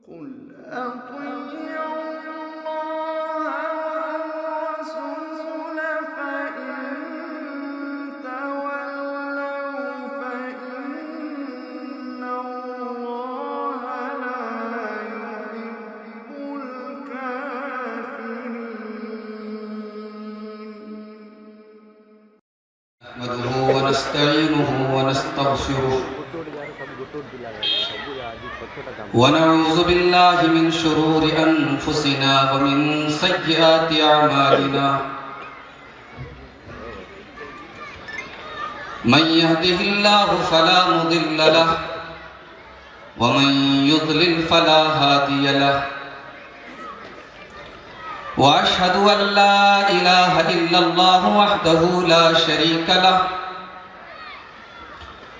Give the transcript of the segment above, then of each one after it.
قل أطيعوا الله والرسول فإن تولوا فإن الله لا يحب الكافرين. نحمده ونستعينه ونستغفره ونعوذ بالله من شرور أنفسنا ومن سيئات أعمالنا من يهده الله فلا مضل له ومن يضلل فلا هادي له وأشهد أن لا إله إلا الله وحده لا شريك له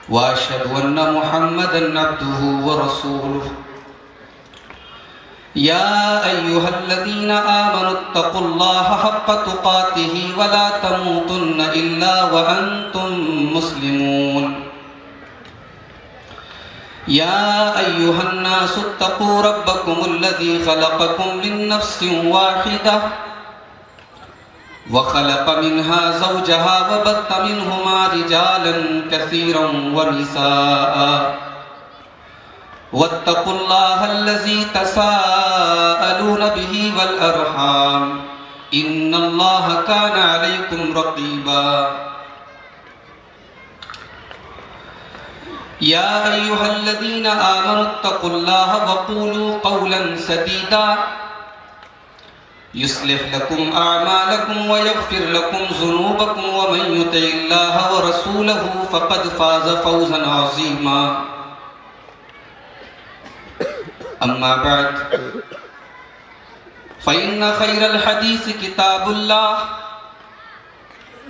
وأشهد أن محمدًا عبده ورسوله يا أيها الذين آمنوا اتقوا الله حق تقاته ولا تموتن إلا وأنتم مسلمون يا أيها الناس اتقوا ربكم الذي خلقكم من نفس واحدة وخلق منها زوجها وبث منهما رجالا كثيرا ونساء واتقوا الله الذي تساءلون به والأرحام إن الله كان عليكم رقيبا يا أيها الذين آمنوا اتقوا الله وقولوا قولا سديدا يصلح لكم أعمالكم ويغفر لكم ذنوبكم ومن يطع الله ورسوله فقد فاز فوزا عظيما أما بعد فإن خير الحديث كتاب الله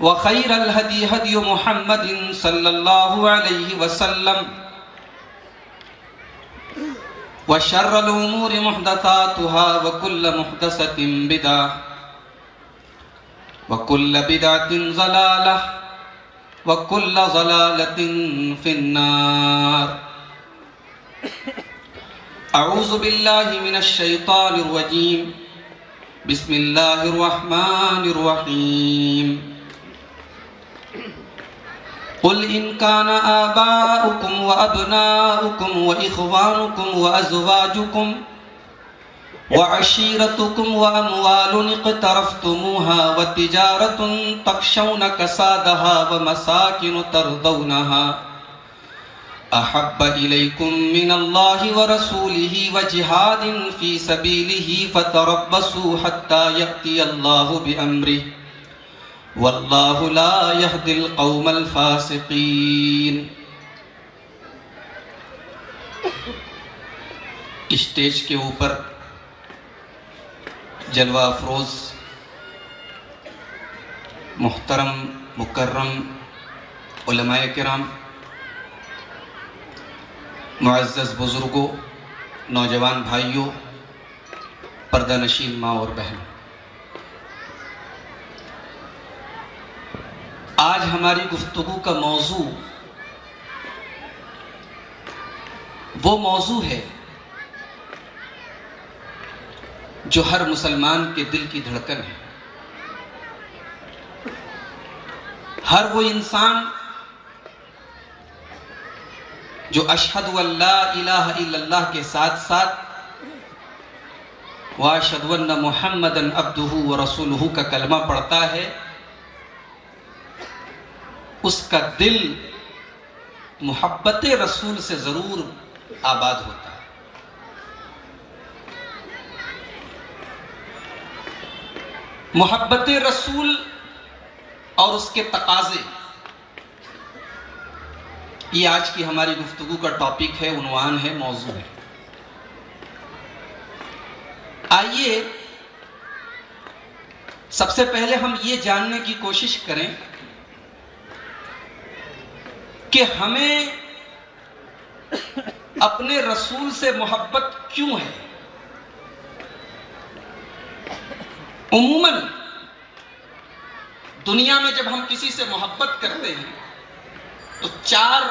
وخير الهدي هدي محمد صلى الله عليه وسلم وشر الأمور محدثاتها وكل محدثة بدعة وكل بدعة ضلالة وكل ضلالة في النار. أعوذ بالله من الشيطان الرجيم. بسم الله الرحمن الرحيم. قل إن كان آباؤكم وأبناؤكم وإخوانكم وأزواجكم وعشيرتكم وأموال اقترفتموها وتجارة تخشون كسادها ومساكن ترضونها أحب إليكم من الله ورسوله وجهاد في سبيله فتربصوا حتى يأتي الله بأمره واللہ لا یہدی القوم الفاسقین. اسٹیج کے اوپر جلوہ افروز محترم مکرم علماء کرام، معزز بزرگوں، نوجوان بھائیوں، پردہ نشین ماں اور بہن، آج ہماری گفتگو کا موضوع وہ موضوع ہے جو ہر مسلمان کے دل کی دھڑکن ہے. ہر وہ انسان جو اشہد ان لا الہ الا اللہ کے ساتھ ساتھ واشہد ان محمدًا عبدہ ورسولہ کا کلمہ پڑھتا ہے، اس کا دل محبت رسول سے ضرور آباد ہوتا ہے. محبت رسول اور اس کے تقاضے، یہ آج کی ہماری گفتگو کا ٹاپک ہے، عنوان ہے، موضوع ہے. آئیے سب سے پہلے ہم یہ جاننے کی کوشش کریں کہ ہمیں اپنے رسول سے محبت کیوں ہے. عموماً دنیا میں جب ہم کسی سے محبت کرتے ہیں تو چار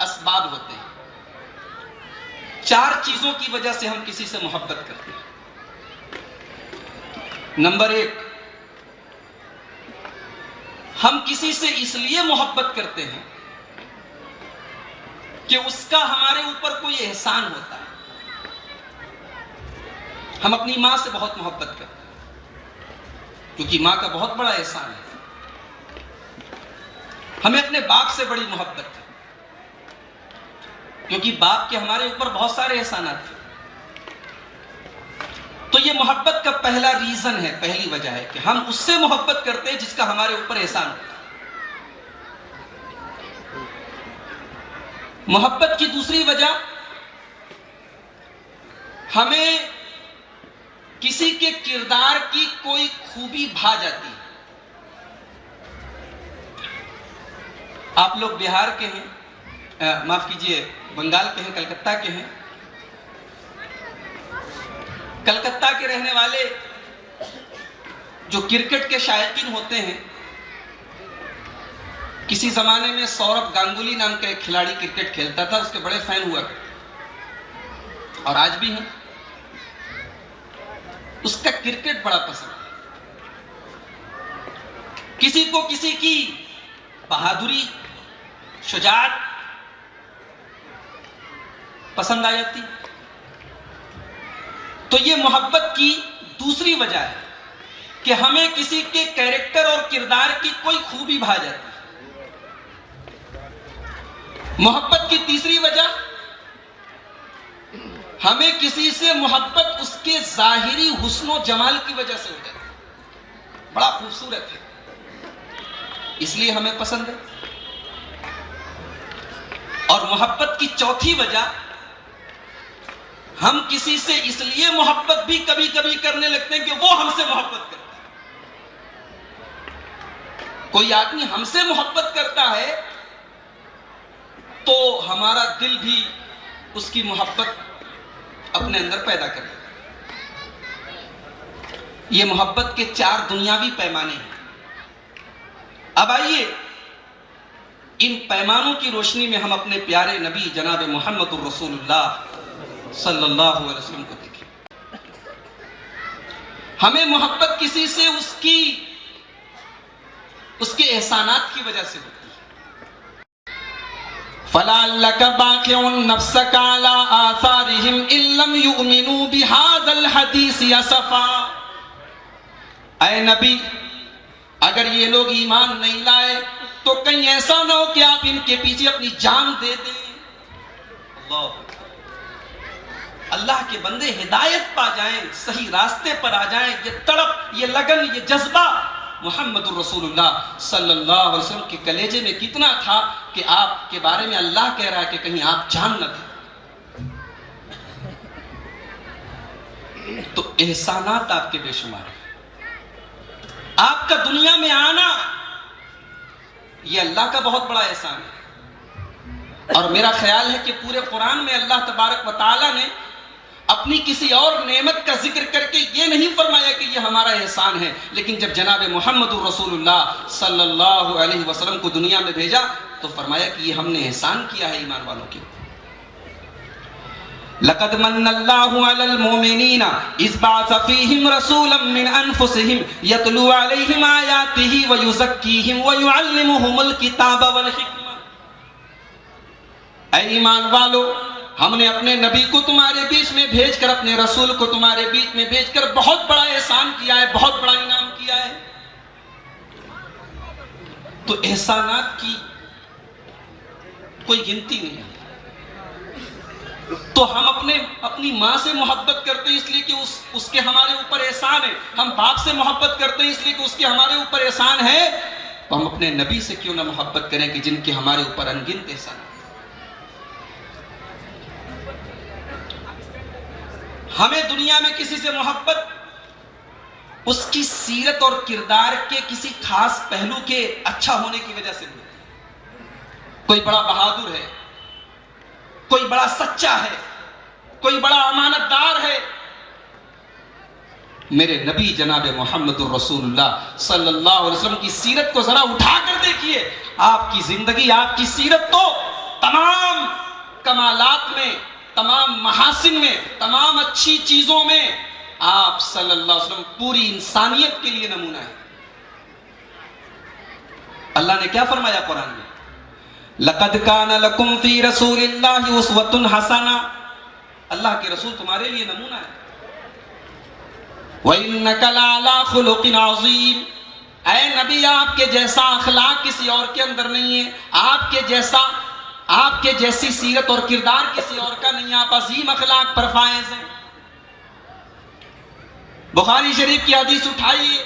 اسباب ہوتے ہیں. 4 چیزوں کی وجہ سے ہم کسی سے محبت کرتے ہیں۔ نمبر 1، ہم کسی سے اس لیے محبت کرتے ہیں کہ اس کا ہمارے اوپر کوئی احسان ہوتا ہے۔ ہم اپنی ماں سے بہت محبت کرتے ہیں کیونکہ ماں کا بہت بڑا احسان ہے۔ ہمیں اپنے باپ سے بڑی محبت ہے کیونکہ باپ کے ہمارے اوپر بہت سارے احسانات ہیں۔ تو یہ محبت کا پہلا ریزن ہے، پہلی وجہ ہے کہ ہم اس سے محبت کرتے ہیں جس کا ہمارے اوپر احسان ہوتا ہے۔ محبت کی دوسری وجہ، ہمیں کسی کے کردار کی کوئی خوبی بھا جاتی ہے۔ آپ لوگ بہار کے ہیں، معاف کیجئے بنگال کے ہیں، کلکتہ کے ہیں۔ کلکتہ کے رہنے والے جو کرکٹ کے شائقین ہوتے ہیں، کسی زمانے میں سوربھ گانگولی نام کا ایک کھلاڑی کرکٹ کھیلتا تھا، اس کے بڑے فین ہوا کرتے اور آج بھی ہیں۔ اس کا کرکٹ بڑا پسند ہے۔ کسی کو کسی کی بہادری، شجاعت پسند آ جاتی۔ تو یہ محبت کی دوسری وجہ ہے کہ ہمیں کسی کے کیریکٹر اور کردار کی کوئی خوبی بھا جاتی ہے۔ محبت کی تیسری وجہ، ہمیں کسی سے محبت اس کے ظاہری حسن و جمال کی وجہ سے ہو جاتی ہے، بڑا خوبصورت ہے اس لیے ہمیں پسند ہے۔ اور محبت کی چوتھی وجہ، ہم کسی سے اس لیے محبت بھی کبھی کبھی کرنے لگتے ہیں کہ وہ ہم سے محبت کرتا ہے۔ کوئی آدمی ہم سے محبت کرتا ہے تو ہمارا دل بھی اس کی محبت اپنے اندر پیدا کرے۔ یہ محبت کے 4 دنیاوی پیمانے ہیں۔ اب آئیے ان پیمانوں کی روشنی میں ہم اپنے پیارے نبی جناب محمد الرسول اللہ صلی اللہ علیہ وسلم کو دیکھیں۔ ہمیں محبت کسی سے اس کے احسانات کی وجہ سے ہوتی ہے۔ فَلَعَلَّكَ بَاخِعٌ نَفْسَكَ عَلَىٰ آثَارِهِمْ إِن لَّمْ يُؤْمِنُوا بِهَٰذَا الْحَدِيثِ أَسَفًا۔ اے نبی، اگر یہ لوگ ایمان نہیں لائے تو کہیں ایسا نہ ہو کہ آپ ان کے پیچھے اپنی جان دے دیں۔ اللہ کے بندے ہدایت پا جائیں، صحیح راستے پر آ جائیں۔ یہ تڑپ، یہ لگن، یہ جذبہ محمد الرسول اللہ صلی اللہ علیہ وسلم کے کلیجے میں کتنا تھا کہ آپ کے بارے میں اللہ کہہ رہا ہے کہ کہیں آپ جان نہ دیں۔ تو احسانات آپ کے بے شمار ہیں۔ آپ کا دنیا میں آنا یہ اللہ کا بہت بڑا احسان ہے۔ اور میرا خیال ہے کہ پورے قرآن میں اللہ تبارک و تعالیٰ نے اپنی کسی اور نعمت کا ذکر کر کے یہ نہیں فرمایا کہ یہ ہمارا احسان ہے، لیکن جب جناب محمد الرسول اللہ صلی اللہ علیہ وسلم کو دنیا میں بھیجا تو فرمایا کہ یہ ہم نے احسان کیا ہے ایمان والوں کے۔ لَقَدْ مَنَّ اللَّهُ عَلَى الْمُؤْمِنِينَ إِذْ بَعَثَ فِيهِمْ رَسُولًا مِّنْ أَنفُسِهِمْ يَتْلُو عَلَيْهِمْ آيَاتِهِ وَيُزَكِّيهِمْ وَيُعَلِّمُهُمُ الْكِتَابَ وَالْحِكْمَةَ۔ اے ایمان والو، ہم نے اپنے نبی کو تمہارے بیچ میں بھیج کر، اپنے رسول کو تمہارے بیچ میں بھیج کر بہت بڑا احسان کیا ہے، بہت بڑا انعام کیا ہے۔ تو احسانات کی کوئی گنتی نہیں ہے۔ تو ہم اپنی ماں سے محبت کرتے ہیں اس لیے کہ اس کے ہمارے اوپر احسان ہے۔ ہم باپ سے محبت کرتے ہیں اس لیے کہ اس کے ہمارے اوپر احسان ہے۔ تو ہم اپنے نبی سے کیوں نہ محبت کریں کہ جن کے ہمارے اوپر انگنت احسان ہے۔ ہمیں دنیا میں کسی سے محبت اس کی سیرت اور کردار کے کسی خاص پہلو کے اچھا ہونے کی وجہ سے ہوتی ہے۔ کوئی بڑا بہادر ہے، کوئی بڑا سچا ہے، کوئی بڑا امانت دار ہے۔ میرے نبی جناب محمد الرسول اللہ صلی اللہ علیہ وسلم کی سیرت کو ذرا اٹھا کر دیکھیے۔ آپ کی زندگی، آپ کی سیرت تو تمام کمالات میں تمام محاسن میں، تمام اچھی چیزوں میں آپ صلی اللہ علیہ وسلم پوری انسانیت کے لیے نمونہ ہے۔ اللہ نے کیا فرمایا قرآن میں؟ لَقَدْ كَانَ لَكُمْ فِي رَسُولِ اللَّهِ أُسْوَةٌ حَسَنَةٌ، اللہ کے رسول تمہارے لیے نمونہ ہے۔ وَإِنَّكَ لَعَلَىٰ خُلُقٍ عَظِيمٍ، اے نبی آپ کے جیسا اخلاق کسی اور کے اندر نہیں ہے، آپ کے جیسی سیرت اور کردار کسی اور کا نہیں ہے، آپ عظیم اخلاق پر فائز ہیں۔ بخاری شریف کی حدیث اٹھائیے،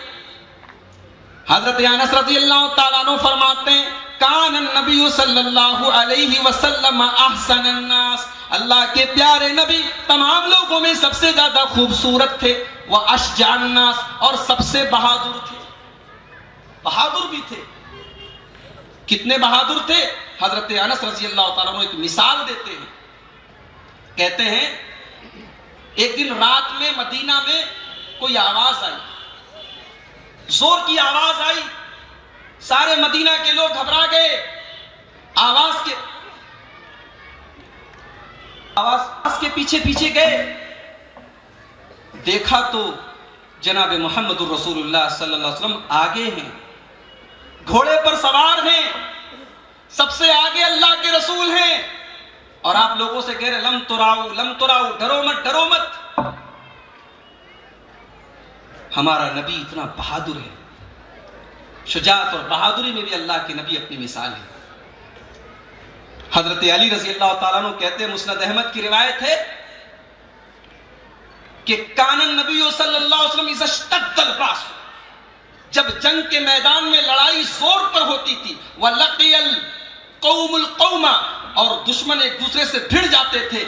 حضرت انس رضی اللہ تعالیٰ عنہ فرماتے ہیں کان النبی صلی اللہ علیہ وسلم احسن الناس، اللہ کے پیارے نبی تمام لوگوں میں سب سے زیادہ خوبصورت تھے، واشجع الناس، اور سب سے بہادر تھے۔ بہادر بھی تھے، کتنے بہادر تھے؟ حضرت انس رضی اللہ تعالیٰ عنہ ایک مثال دیتے ہیں، کہتے ہیں ایک دن رات میں مدینہ میں کوئی آواز آئی، زور کی آواز آئی، سارے مدینہ کے لوگ گھبرا گئے، آواز کے پیچھے پیچھے گئے، دیکھا تو جناب محمد الرسول اللہ صلی اللہ علیہ وسلم آگے ہیں، گھوڑے پر سوار ہیں، سب سے آگے اللہ کے رسول ہیں، اور آپ لوگوں سے کہہ رہے لم تراؤ لم تراؤ، ڈرو مت ڈرو مت۔ ہمارا نبی اتنا بہادر ہے، شجاعت اور بہادری میں بھی اللہ کے نبی اپنی مثال ہے۔ حضرت علی رضی اللہ تعالیٰ عنہ کہتے ہیں، مسند احمد کی روایت ہے کہ کان النبی صلی اللہ علیہ وسلم اذا اشتد الباس، جب جنگ کے میدان میں لڑائی زور پر ہوتی تھی، وَلَقِيَ الْقَوْمُ الْقَوْمَ، اور دشمن ایک دوسرے سے بھڑ جاتے تھے،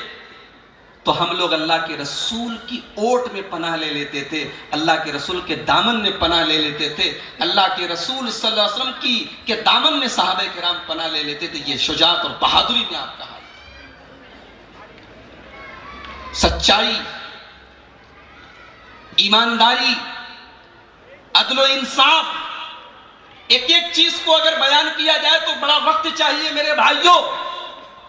تو ہم لوگ اللہ کے رسول کی اوٹ میں پناہ لے لیتے تھے، اللہ کے رسول کے دامن میں پناہ لے لیتے تھے، اللہ کے رسول صلی اللہ علیہ وسلم کے دامن میں صحابہ کرام پناہ لے لیتے تھے۔ یہ شجاعت اور بہادری میں آپ کا حال، سچائی، ایمانداری، عدل و انصاف، ایک ایک چیز کو اگر بیان کیا جائے تو بڑا وقت چاہیے میرے بھائیوں۔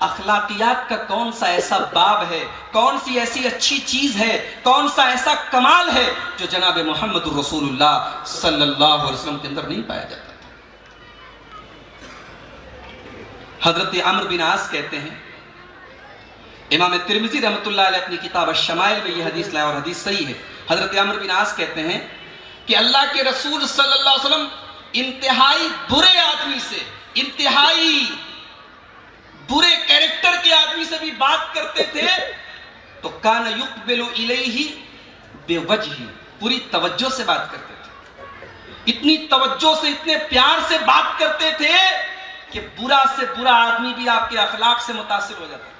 اخلاقیات کا کون سا ایسا باب ہے، کون سی ایسی اچھی چیز ہے، کون سا ایسا کمال ہے جو جناب محمد رسول اللہ صلی اللہ علیہ وسلم کے اندر نہیں پایا جاتا تھا؟ حضرت عمرو بن عاص کہتے ہیں، امام ترمذی رحمۃ اللہ علیہ اپنی کتاب الشمائل میں یہ حدیث لائے اور حدیث صحیح ہے۔ حضرت عمرو بن عاص کہتے ہیں کہ اللہ کے رسول صلی اللہ علیہ وسلم انتہائی برے آدمی سے، انتہائی برے کیریکٹر کے آدمی سے بھی بات کرتے تھے تو کان یقبل الیہ بوجہہ، پوری توجہ سے بات کرتے تھے، اتنی توجہ سے، اتنے پیار سے بات کرتے تھے کہ برا سے برا آدمی بھی آپ کے اخلاق سے متاثر ہو جاتا ہے۔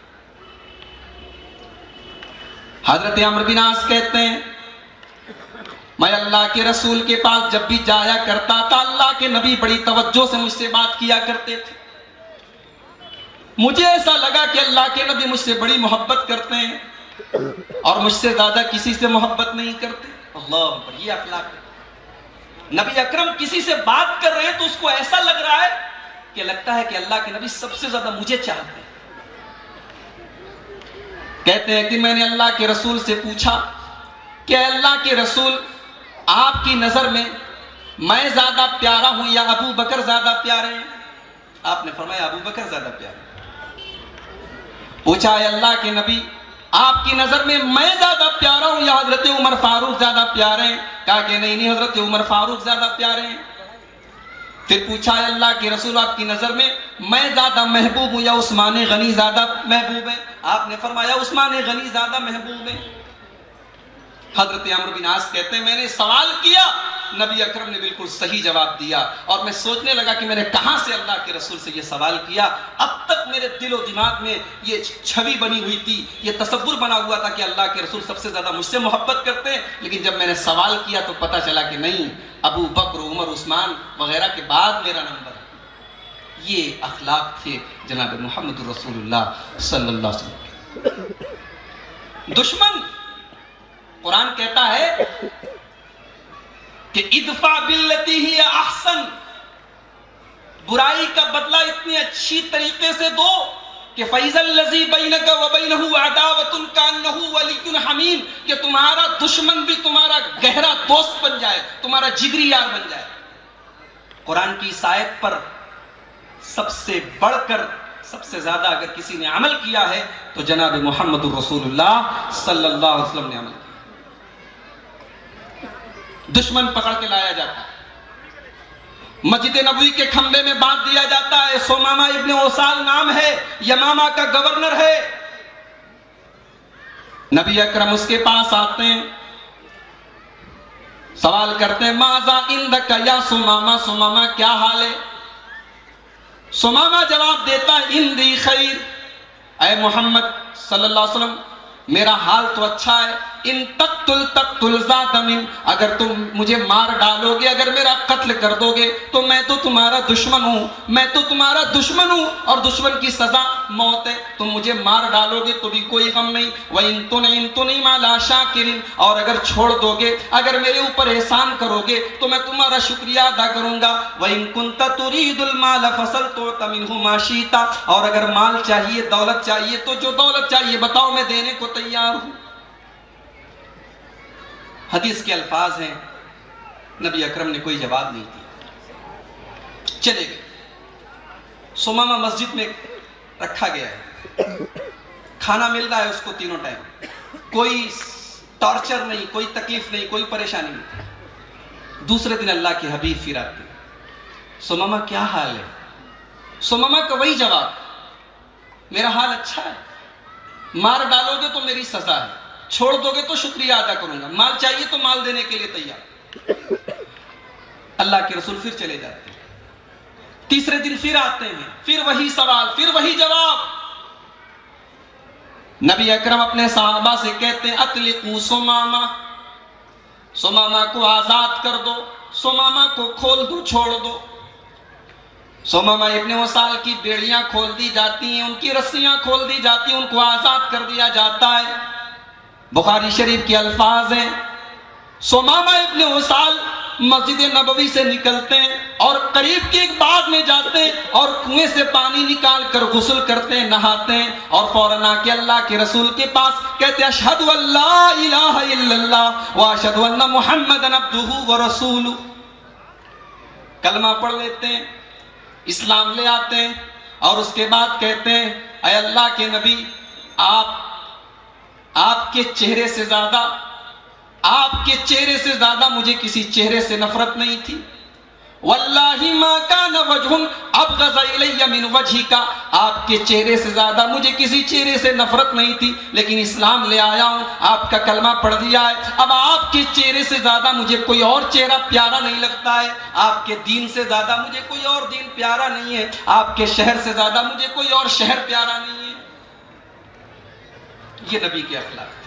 حضرت عمرو بن عاص کہتے ہیں میں اللہ کے رسول کے پاس جب بھی جایا کرتا تھا، اللہ کے نبی بڑی توجہ سے مجھ سے بات کیا کرتے تھے، مجھے ایسا لگا کہ اللہ کے نبی مجھ سے بڑی محبت کرتے ہیں اور مجھ سے زیادہ کسی سے محبت نہیں کرتے۔ اللہ اکبر، یہ اخلاق ہے۔ نبی اکرم کسی سے بات کر رہے ہیں تو اس کو ایسا لگ رہا ہے کہ لگتا ہے کہ اللہ کے نبی سب سے زیادہ مجھے چاہتے ہیں۔ کہتے ہیں کہ میں نے اللہ کے رسول سے پوچھا کہ اللہ کے رسول، آپ کی نظر میں زیادہ پیارا ہوں یا ابو بکر زیادہ پیارے ہیں؟ آپ نے فرمایا ابو بکر زیادہ پیارے ہیں۔ پوچھا اے اللہ کے نبی، آپ کی نظر میں زیادہ پیارا ہوں یا حضرت عمر فاروق زیادہ پیارے ہیں؟ کہا کہ نہیں، حضرت عمر فاروق زیادہ پیارے ہیں۔ پھر پوچھا اے اللہ کے رسول، آپ کی نظر میں زیادہ محبوب ہوں یا عثمان غنی زیادہ محبوب ہے؟ آپ نے فرمایا عثمان غنی زیادہ محبوب ہے۔ حضرت عمرو بن عاص کہتے ہیں میں نے سوال کیا، نبی اکرم نے بالکل صحیح جواب دیا، اور میں سوچنے لگا کہ میں نے کہاں سے اللہ کے رسول سے یہ سوال کیا۔ اب تک میرے دل و دماغ میں یہ چھوی بنی ہوئی تھی، یہ تصور بنا ہوا تھا کہ اللہ کے رسول سب سے زیادہ مجھ سے محبت کرتے ہیں، لیکن جب میں نے سوال کیا تو پتہ چلا کہ نہیں، ابو بکر، عمر، عثمان وغیرہ کے بعد میرا نمبر ہے۔ یہ اخلاق تھے جناب محمد رسول اللہ صلی اللہ علیہ وسلم کے۔ دشمن، قرآن کہتا ہے کہ ادفع باللتی ہی احسن، برائی کا بدلہ اتنی اچھی طریقے سے دو کہ فَإِذَا الَّذِي بَيْنَكَ وَبَيْنَهُ عَدَاوَةٌ كَأَنَّهُ وَلِيٌّ حَمِيمٌ، کہ تمہارا دشمن بھی تمہارا گہرا دوست بن جائے، تمہارا جگری یار بن جائے۔ قرآن کی اس آیت پر سب سے بڑھ کر سب سے زیادہ اگر کسی نے عمل کیا ہے تو جناب محمد الرسول اللہ صلی اللہ علیہ وسلم نے عمل کیا۔ دشمن پکڑ کے لایا جاتا ہے، مسجد نبوی کے کھمبے میں باندھ دیا جاتا ہے، سمامہ ابن اوسال نام ہے، یمامہ کا گورنر ہے۔ نبی اکرم اس کے پاس آتے ہیں، سوال کرتے ہیں ماذا عندک یا سمامہ، سمامہ کیا حال ہے؟ سمامہ جواب دیتا ہے عندی خیر، اے محمد صلی اللہ علیہ وسلم میرا حال تو اچھا ہے، ان تقتل ذات من، اگر تم مجھے مار ڈالو گے، اگر میرا قتل کر دو گے تو میں تو تمہارا دشمن ہوں، میں تو تمہارا دشمن ہوں، اور دشمن کی سزا موت ہے، تم مجھے مار ڈالو گے تو بھی کوئی غم نہیں۔ وَإِن تُنْعِمْ عَلَىٰ شَاكِرٍ، اور اگر چھوڑ دو گے، اگر میرے اوپر احسان کرو گے تو میں تمہارا شکریہ ادا کروں گا۔ وَإِن كُنْتَ تُرِيدُ الْمَالَ فَسَلْتُعْتَ مِنْهُ مَا شِئْتَ، اور اگر مال چاہیے، دولت چاہیے تو جو دولت چاہیے بتاؤ، میں دینے کو تیار ہوں۔ حدیث کے الفاظ ہیں، نبی اکرم نے کوئی جواب نہیں دیا، چلے گئے۔ سمامہ مسجد میں رکھا گیا ہے، کھانا مل رہا ہے اس کو تینوں ٹائم، کوئی ٹارچر نہیں، کوئی تکلیف نہیں، کوئی پریشانی نہیں۔ دوسرے دن اللہ کے حبیب پھر آتے ہیں، سمامہ کیا حال ہے؟ سمامہ کا وہی جواب، میرا حال اچھا ہے، مار ڈالو گے تو میری سزا ہے، چھوڑ دو گے تو شکریہ ادا کروں گا، مال چاہیے تو مال دینے کے لیے تیار۔ اللہ کے رسول پھر چلے جاتے ہیں، تیسرے دن پھر آتے ہیں، پھر وہی سوال، پھر وہی جواب۔ نبی اکرم اپنے صحابہ سے کہتے ہیں اطلقوا سمامہ، سمامہ کو آزاد کر دو، سمامہ کو کھول دو، چھوڑ دو۔ سمامہ ابن وصال کی بیڑیاں کھول دی جاتی ہیں، ان کی رسیاں کھول دی جاتی ہیں، ان کو آزاد کر دیا جاتا ہے۔ بخاری شریف کے الفاظ ہیں، سمامہ ابن وصال مسجد نبوی سے نکلتے ہیں اور قریب کے ایک باغ میں جاتے ہیں اور کنویں سے پانی نکال کر غسل کرتے ہیں، نہاتے ہیں، اور فوراً آ کے اللہ کے رسول کے پاس کہتے ہیں اشہد ان لا الہ الا اللہ واشہد ان محمدًا عبدہ ورسولہ، کلمہ پڑھ لیتے ہیں، اسلام لے آتے ہیں، اور اس کے بعد کہتے ہیں اے اللہ کے نبی، آپ کے چہرے سے زیادہ مجھے کسی چہرے سے نفرت نہیں تھی، واللہ ما کان وجہ ابغض الی من وجہک، آپ کے چہرے سے زیادہ مجھے کسی چہرے سے نفرت نہیں تھی، لیکن اسلام لے آیا ہوں، آپ کا کلمہ پڑھ دیا ہے، اب آپ کے چہرے سے زیادہ مجھے کوئی اور چہرہ پیارا نہیں لگتا ہے، آپ کے دین سے زیادہ مجھے کوئی اور دین پیارا نہیں ہے، آپ کے شہر سے زیادہ مجھے کوئی اور شہر پیارا نہیں ہے۔ یہ نبی کے اخلاق،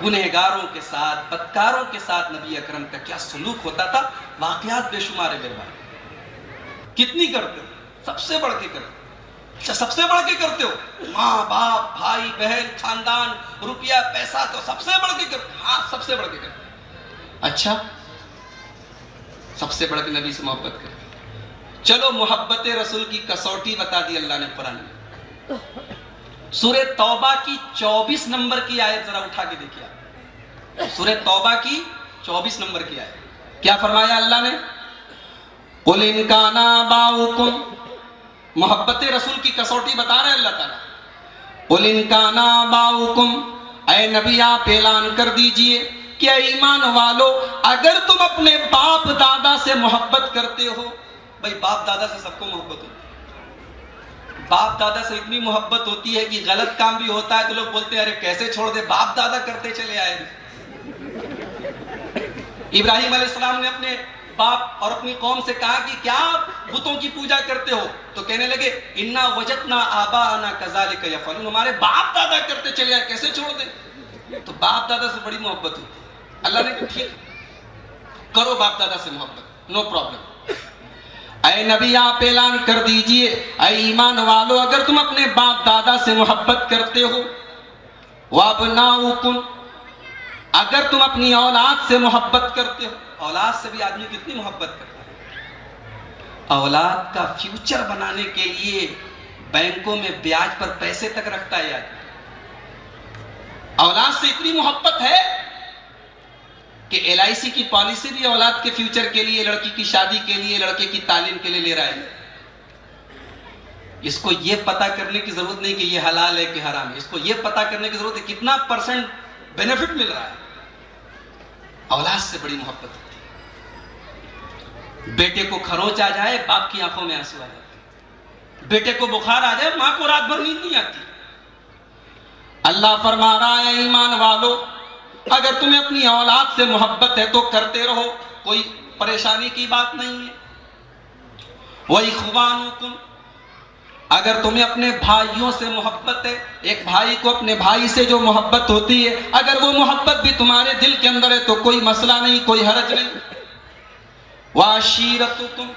گنہگاروں کے ساتھ، بدکاروں کے ساتھ نبی اکرم کا کیا سلوک ہوتا تھا، واقعات بے شمار ہے میرے بھائی۔ کتنی کرتے ہو؟ سب سے بڑھ کے کرتے ہو؟ اچھا سب سے بڑھ کے کرتے ہو؟ ماں باپ بھائی بہن خاندان روپیہ پیسہ تو سب سے بڑھ کے کرتے ہو؟ ہاں سب سے بڑھ کے کرتے ہو۔ اچھا سب سے بڑھ کے نبی سے محبت کرتے ہو؟ چلو محبت رسول کی کسوٹی بتا دی اللہ نے قرآن میں، سورہ توبہ کی 24 نمبر کی آیت ذرا اٹھا کے دیکھیے، سورہ توبہ کی 24 نمبر کی آیت، کیا فرمایا اللہ نے؟ قُلْ إِنْ كَانَ آبَاؤُكُمْ، محبت رسول کی کسوٹی بتا رہے ہیں اللہ تعالیٰ۔ قُلْ إِنْ كَانَ آبَاؤُكُمْ، اے نبی آپ اعلان کر دیجئے کہ اے ایمان والو، اگر تم اپنے باپ دادا سے محبت کرتے ہو، بھائی باپ دادا سے سب کو محبت ہوتی ہے، باپ دادا سے اتنی محبت ہوتی ہے کہ غلط کام بھی ہوتا ہے تو لوگ بولتے ہیں ارے کیسے چھوڑ دے، باپ دادا کرتے چلے آئے۔ ابراہیم علیہ السلام نے اپنے باپ اور اپنی قوم سے کہا کہ کیا بتوں کی پوجا کرتے ہو؟ تو کہنے لگے انا وجدنا آباءنا کذالک یفعلون، ہمارے باپ دادا کرتے چلے آئے، کیسے چھوڑ دیں؟ تو باپ دادا سے بڑی محبت ہوتی ہے۔ اللہ نے کہا ٹھیک کرو باپ دادا سے محبت، نو پرابلم۔ اے نبی آپ اعلان کر دیجئے اے ایمان والو، اگر تم اپنے باپ دادا سے محبت کرتے ہو، وَأَبْنَاؤُكُمْ، اگر تم اپنی اولاد سے محبت کرتے ہو، اولاد سے بھی آدمی کتنی محبت کرتا ہے، اولاد کا فیوچر بنانے کے لیے بینکوں میں بیاج پر پیسے تک رکھتا ہے آدمی. اولاد سے اتنی محبت ہے کہ LIC کی پالیسی بھی اولاد کے فیوچر کے لیے، لڑکی کی شادی کے لیے، لڑکے کی تعلیم کے لیے لے رہا ہے. اس کو یہ پتا کرنے کی ضرورت نہیں کہ یہ حلال ہے کہ حرام ہے، اس کو یہ پتا کرنے کی ضرورت ہے کتنا % بینیفٹ مل رہا ہے. اولاد سے بڑی محبت ہوتی ہے. بیٹے کو کھروچ آ جائے باپ کی آنکھوں میں آنسو آ جاتے، بیٹے کو بخار آ جائے ماں کو رات بھر نیند نہیں آتی. اللہ فرما رہا ہے ایمان والو اگر تمہیں اپنی اولاد سے محبت ہے تو کرتے رہو، کوئی پریشانی کی بات نہیں ہے. وَإِخْوَانُكُمْ، اگر تمہیں اپنے بھائیوں سے محبت ہے، ایک بھائی کو اپنے بھائی سے جو محبت ہوتی ہے اگر وہ محبت بھی تمہارے دل کے اندر ہے تو کوئی مسئلہ نہیں، کوئی حرج نہیں. وَعَشِيرَتُكُمْ،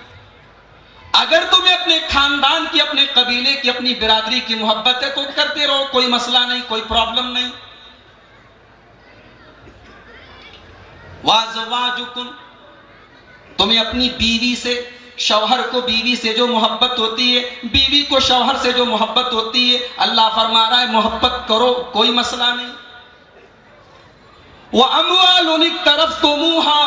اگر تمہیں اپنے خاندان کی، اپنے قبیلے کی، اپنی برادری کی محبت ہے تو کرتے رہو، کوئی مسئلہ نہیں، کوئی پرابلم نہیں. وَأَزْوَاجُكُمْ، تمہیں اپنی بیوی سے، شوہر کو بیوی سے جو محبت ہوتی ہے، بیوی کو شوہر سے جو محبت ہوتی ہے، اللہ فرما رہا ہے محبت کرو، کوئی مسئلہ نہیں. وَأَمْوَالٌ اقْتَرَفْتُمُوهَا،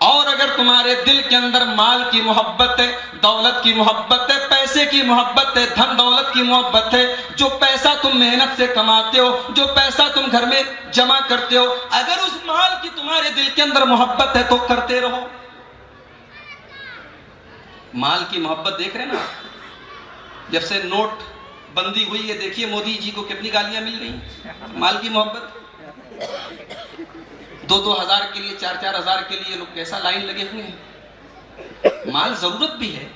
اور اگر تمہارے دل کے اندر مال کی محبت ہے، دولت کی محبت ہے، پیسے کی محبت ہے، دھن دولت کی محبت ہے، جو پیسہ تم محنت سے کماتے ہو، جو پیسہ تم گھر میں جمع کرتے ہو، اگر اس مال کی تمہارے دل کے اندر محبت ہے تو کرتے رہو. مال کی محبت دیکھ رہے نا، جب سے نوٹ بندی ہوئی ہے دیکھیے مودی جی کو کتنی گالیاں مل رہی ہیں. مال کی محبت، 2-2 ہزار کے لیے، 4-4 ہزار کے لیے لوگ کیسا لائن لگے ہوئے ہیں. مال ضرورت بھی ہے،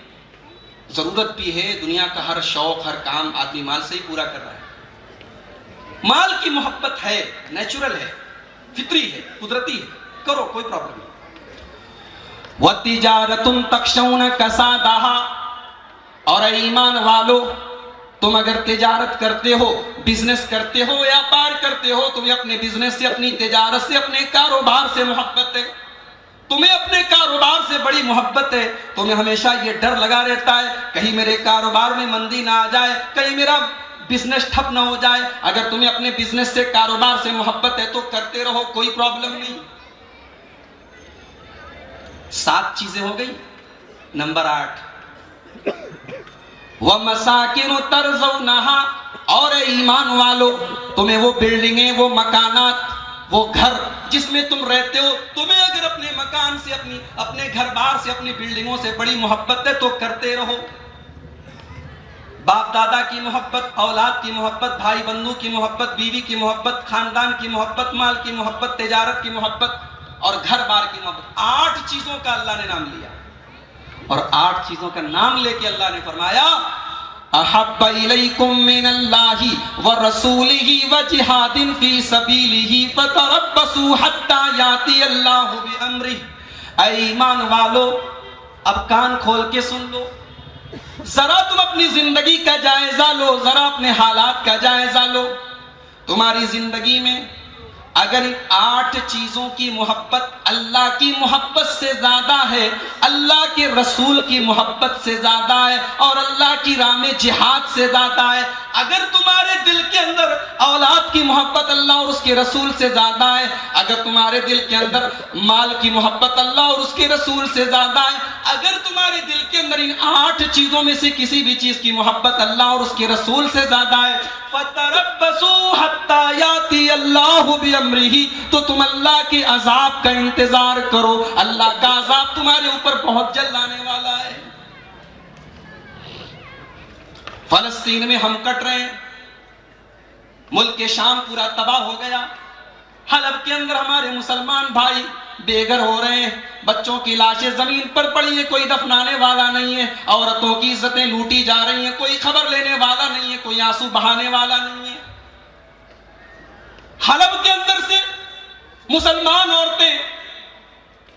ضرورت بھی ہے، دنیا کا ہر شوق، ہر کام آدمی مال سے ہی پورا کر رہا ہے. مال کی محبت ہے، نیچرل ہے، فطری ہے، قدرتی ہے، کرو، کوئی پرابلم نہیں. وَتِجَارَةٌ تَخْشَوْنَ كَسَادَهَا، اور ایمان والو تم اگر تجارت کرتے ہو، بزنس کرتے ہو، ویاپار کرتے ہو، تمہیں اپنے بزنس سے، اپنی تجارت سے، اپنے کاروبار سے محبت ہے، تمہیں اپنے کاروبار سے بڑی محبت ہے، تمہیں ہمیشہ یہ ڈر لگا رہتا ہے کہیں میرے کاروبار میں مندی نہ آ جائے، کہیں میرا بزنس ٹھپ نہ ہو جائے. اگر تمہیں اپنے بزنس سے، کاروبار سے محبت ہے تو کرتے رہو، کوئی پرابلم نہیں. 7 چیزیں ہو گئی. نمبر 8 وَمَسَاكِنُ تَرْضَوْنَهَا، اور ایمان والو تمہیں وہ بلڈنگیں، وہ مکانات، وہ گھر جس میں تم رہتے ہو، تمہیں اگر اپنے مکان سے، اپنے گھر بار سے، اپنی بلڈنگوں سے بڑی محبت ہے تو کرتے رہو. باپ دادا کی محبت، اولاد کی محبت، بھائی بندو کی محبت، بیوی کی محبت، خاندان کی محبت، مال کی محبت، تجارت کی محبت اور گھر بار کی محبت. 8 چیزوں کا اللہ نے نام لیا، اور 8 چیزوں کا نام لے کے اللہ نے فرمایا احب الیکم من اللہ ورسولہ وجہاد فی سبیلہ فتربصوا حتی یاتی اللہ بامرہ. اے ایمان والو اب کان کھول کے سن لو، ذرا تم اپنی زندگی کا جائزہ لو، ذرا اپنے حالات کا جائزہ لو. تمہاری زندگی میں اگر ان 8 چیزوں کی محبت اللہ کی محبت سے زیادہ ہے، اللہ کے رسول کی محبت سے زیادہ ہے، اور اللہ کی راہ میں جہاد سے زیادہ ہے، اگر تمہارے دل کے اندر اولاد کی محبت اللہ اور اس کے رسول سے زیادہ ہے، اگر تمہارے دل کے اندر مال کی محبت اللہ اور اس کے رسول سے زیادہ ہے، اگر تمہارے دل کے اندر ان 8 چیزوں میں سے کسی بھی چیز کی محبت اللہ اور اس کے رسول سے زیادہ ہے، فَتَرَبَّصُوا حَتَّى يَأْتِيَ اللَّهُ بِأَمْرِهِ، تو تم اللہ کے عذاب کا انتظار کرو، اللہ کا عذاب تمہارے اوپر بہت جلد آنے والا ہے. فلسطین میں ہم کٹ رہے ہیں، ملک شام پورا تباہ ہو گیا، حلب کے اندر ہمارے مسلمان بھائی بے گھر ہو رہے ہیں، بچوں کی لاشیں زمین پر پڑی ہیں، کوئی دفنانے والا نہیں ہے، عورتوں کی عزتیں لوٹی جا رہی ہیں، کوئی خبر لینے والا نہیں ہے، کوئی آنسو بہانے والا نہیں ہے. حلب کے اندر سے مسلمان عورتیں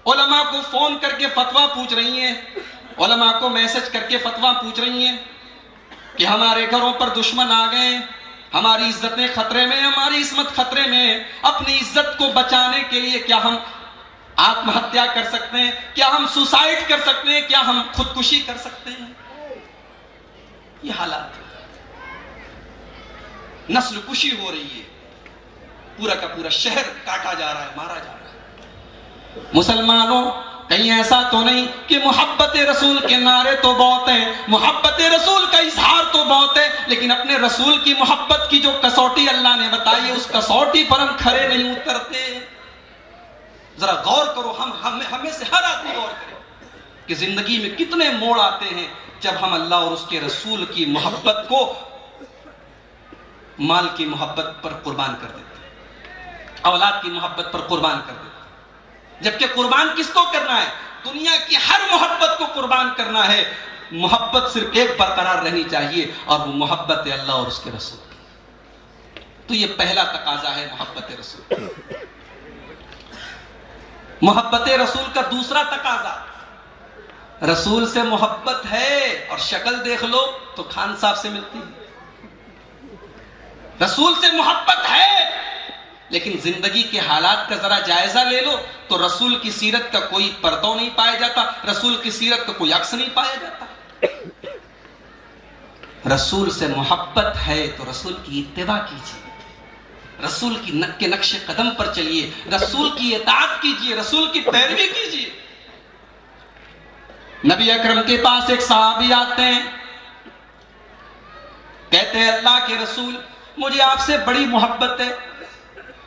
علماء کو فون کر کے فتویٰ پوچھ رہی ہیں، علماء کو میسج کر کے فتویٰ پوچھ رہی ہیں کہ ہمارے گھروں پر دشمن آ گئے، ہماری عزتیں خطرے میں، ہماری عصمت خطرے میں، اپنی عزت کو بچانے کے لیے کیا ہم آتم ہتیا کر سکتے ہیں، کیا ہم سوسائڈ کر سکتے ہیں، کیا ہم خودکشی کر سکتے ہیں. یہ حالات نسل کشی ہو رہی ہے، پورا کا پورا شہر کاٹا جا رہا ہے، مارا جا رہا ہے۔ مسلمانوں، کہیں ایسا تو نہیں کہ محبت رسول کے نعرے تو بہت ہیں، محبت رسول کا اظہار تو بہت ہے، لیکن اپنے رسول کی محبت کی جو کسوٹی اللہ نے بتائی ہے اس کسوٹی پر ہم کھڑے نہیں اترتے۔ ذرا غور کرو، ہمیں سے ہر آدمی غور کرے کہ زندگی میں کتنے موڑ آتے ہیں جب ہم اللہ اور اس کے رسول کی محبت کو مال کی محبت پر قربان کر دیتے ہیں، اولاد کی محبت پر قربان کر دیتے ہیں، جبکہ قربان کس کو کرنا ہے؟ دنیا کی ہر محبت کو قربان کرنا ہے۔ محبت صرف ایک برقرار رہنی چاہیے اور وہ محبت اللہ اور اس کے رسول۔ تو یہ پہلا تقاضا ہے محبت رسول۔ محبت رسول کا دوسرا تقاضا، رسول سے محبت ہے اور شکل دیکھ لو تو خان صاحب سے ملتی ہے۔ رسول سے محبت ہے لیکن زندگی کے حالات کا ذرا جائزہ لے لو تو رسول کی سیرت کا کوئی پرتو نہیں پایا جاتا، رسول کی سیرت کا کوئی عکس نہیں پایا جاتا۔ رسول سے محبت ہے تو رسول کی اتباع کیجیے، رسول کے نقش قدم پر چلیے، رسول کی اطاعت کیجیے، رسول کی پیروی کیجیے۔ نبی اکرم کے پاس ایک صحابی آتے ہیں، کہتے ہیں اللہ کے رسول مجھے آپ سے بڑی محبت ہے،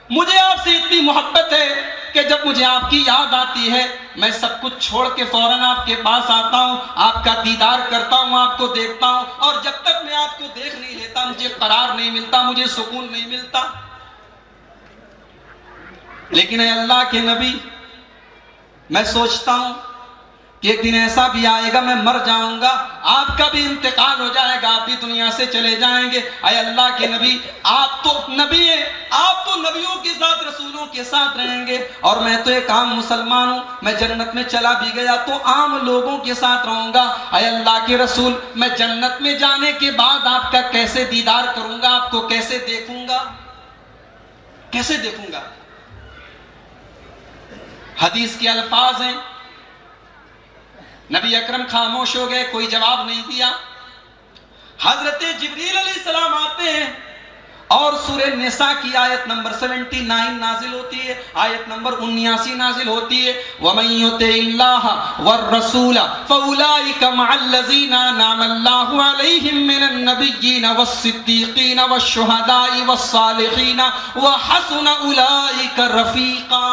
مجھے آپ سے اتنی محبت ہے کہ جب مجھے آپ کی یاد آتی ہے میں سب کچھ چھوڑ کے فوراً آپ کے پاس آتا ہوں، آپ کا دیدار کرتا ہوں، آپ کو دیکھتا ہوں، اور جب تک میں آپ کو دیکھ نہیں لیتا مجھے قرار نہیں ملتا، مجھے سکون نہیں ملتا۔ لیکن اے اللہ کے نبی، میں سوچتا ہوں کہ ایک دن ایسا بھی آئے گا میں مر جاؤں گا، آپ کا بھی انتقال ہو جائے گا، آپ بھی دنیا سے چلے جائیں گے۔ اے اللہ کے نبی، آپ تو نبی ہیں، آپ تو نبیوں کے ساتھ رسولوں کے ساتھ رہیں گے، اور میں تو ایک عام مسلمان ہوں، میں جنت میں چلا بھی گیا تو عام لوگوں کے ساتھ رہوں گا۔ اے اللہ کے رسول، میں جنت میں جانے کے بعد آپ کا کیسے دیدار کروں گا، آپ کو کیسے دیکھوں گا، کیسے دیکھوں گا؟ حدیث کے الفاظ ہیں، نبی اکرم خاموش ہو گئے، کوئی جواب نہیں دیا۔ حضرت جبریل علیہ السلام آتے ہیں اور سورہ نساء کی آیت نمبر 79 نازل ہوتی ہے، آیت نمبر 79 نازل ہوتی ہے، وَمَن يُطِعِ اللَّهَ وَالرَّسُولَ فَأُولَٰئِكَ مَعَ الَّذِينَ أَنْعَمَ اللَّهُ عَلَيْهِم مِّنَ النَّبِيِّينَ وَالصِّدِّيقِينَ وَالشُّهَدَاءِ وَالصَّالِحِينَ وَحَسُنَ أُولَٰئِكَ رَفِيقًا۔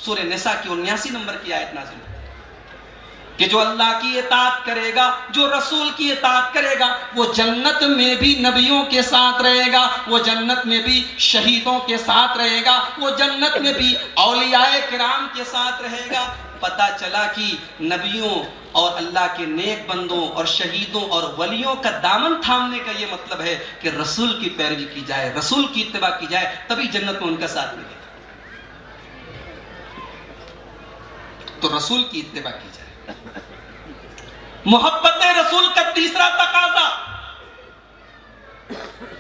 سورہ نساء کی 79 نمبر کی آیت نازل ہوتی ہے کہ جو اللہ کی اطاعت کرے گا، جو رسول کی اطاعت کرے گا، وہ جنت میں بھی نبیوں کے ساتھ رہے گا، وہ جنت میں بھی شہیدوں کے ساتھ رہے گا، وہ جنت میں بھی اولیاء کرام کے ساتھ رہے گا۔ پتہ چلا کہ نبیوں اور اللہ کے نیک بندوں اور شہیدوں اور ولیوں کا دامن تھامنے کا یہ مطلب ہے کہ رسول کی پیروی کی جائے، رسول کی اتباع کی جائے، تبھی جنت میں ان کا ساتھ ملے گا۔ تو رسول کی اتباع کی جائے۔ محبت رسول کا تیسرا تقاضا،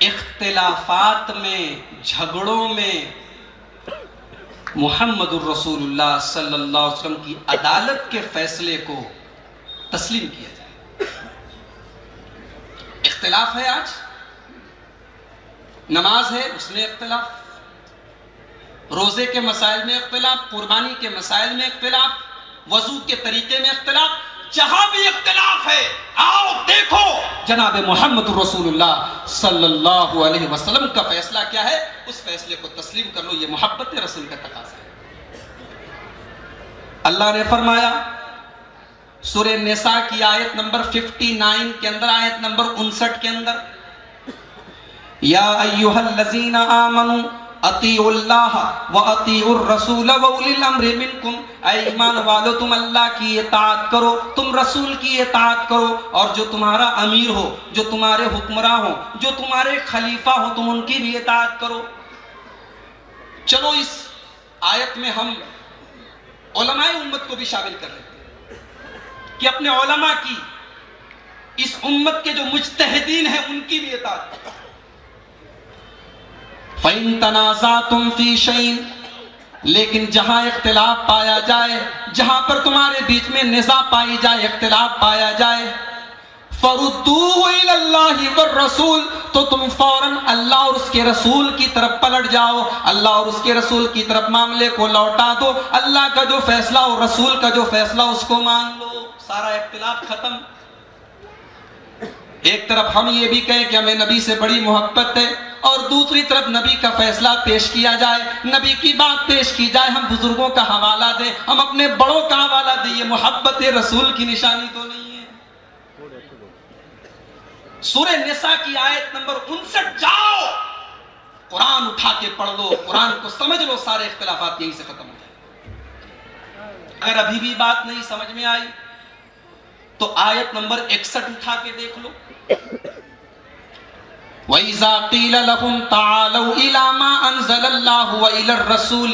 اختلافات میں، جھگڑوں میں محمد الرسول اللہ صلی اللہ علیہ وسلم کی عدالت کے فیصلے کو تسلیم کیا جائے۔ اختلاف ہے، آج نماز ہے اس میں اختلاف، روزے کے مسائل میں اختلاف، قربانی کے مسائل میں اختلاف، وضو کے طریقے میں اختلاف، جہاں بھی اختلاف ہے آؤ دیکھو جناب محمد رسول اللہ صلی اللہ علیہ وسلم کا فیصلہ کیا ہے، اس فیصلے کو تسلیم کر لو۔ یہ محبت رسول کا تقاضا ہے۔ اللہ نے فرمایا سورہ نساء کی آیت نمبر 59 کے اندر، آیت نمبر 59 کے اندر، یا ایھا الذین آمنوا اطیعوا اللہ واطیعوا الرسول واولی الامر منکم، اے ایمان والو تم اللہ کی اطاعت کرو، تم رسول کی اطاعت کرو، اور جو تمہارا امیر ہو، جو تمہارے حکمراں ہو، جو تمہارے خلیفہ ہو، تم ان کی بھی اطاعت کرو۔ چلو اس آیت میں ہم علماء امت کو بھی شامل کر لیتے ہیں کہ اپنے علماء کی، اس امت کے جو مجتہدین ہیں ان کی بھی اطاعت کرو۔ فَإِن تَنَازَعْتُمْ فِي شَيْءٍ، لیکن جہاں اختلاف پایا جائے، جہاں پر تمہارے بیچ میں نزاع پائی جائے، اختلاف پایا جائے، فردوہ الی اللہ والرسول، تو تم فوراً اللہ اور اس کے رسول کی طرف پلٹ جاؤ، اللہ اور اس کے رسول کی طرف معاملے کو لوٹا دو، اللہ کا جو فیصلہ اور رسول کا جو فیصلہ اس کو مان لو، سارا اختلاف ختم۔ ایک طرف ہم یہ بھی کہیں کہ ہمیں نبی سے بڑی محبت ہے، اور دوسری طرف نبی کا فیصلہ پیش کیا جائے، نبی کی بات پیش کی جائے، ہم بزرگوں کا حوالہ دیں، ہم اپنے بڑوں کا حوالہ دیں، یہ محبت رسول کی نشانی تو نہیں ہے۔ سورہ نساء کی آیت نمبر 59 جاؤ، قرآن اٹھا کے پڑھ لو، قرآن کو سمجھ لو، سارے اختلافات یہیں سے ختم ہو جائیں۔ اگر ابھی بھی بات نہیں سمجھ میں آئی تو آیت نمبر 61 اٹھا کے دیکھ لو۔ وَإِذَا قِيلَ لَهُمْ تَعَالَوْا إِلَى مَا أَنزَلَ اللَّهُ وَإِلَى الرَّسُولِ،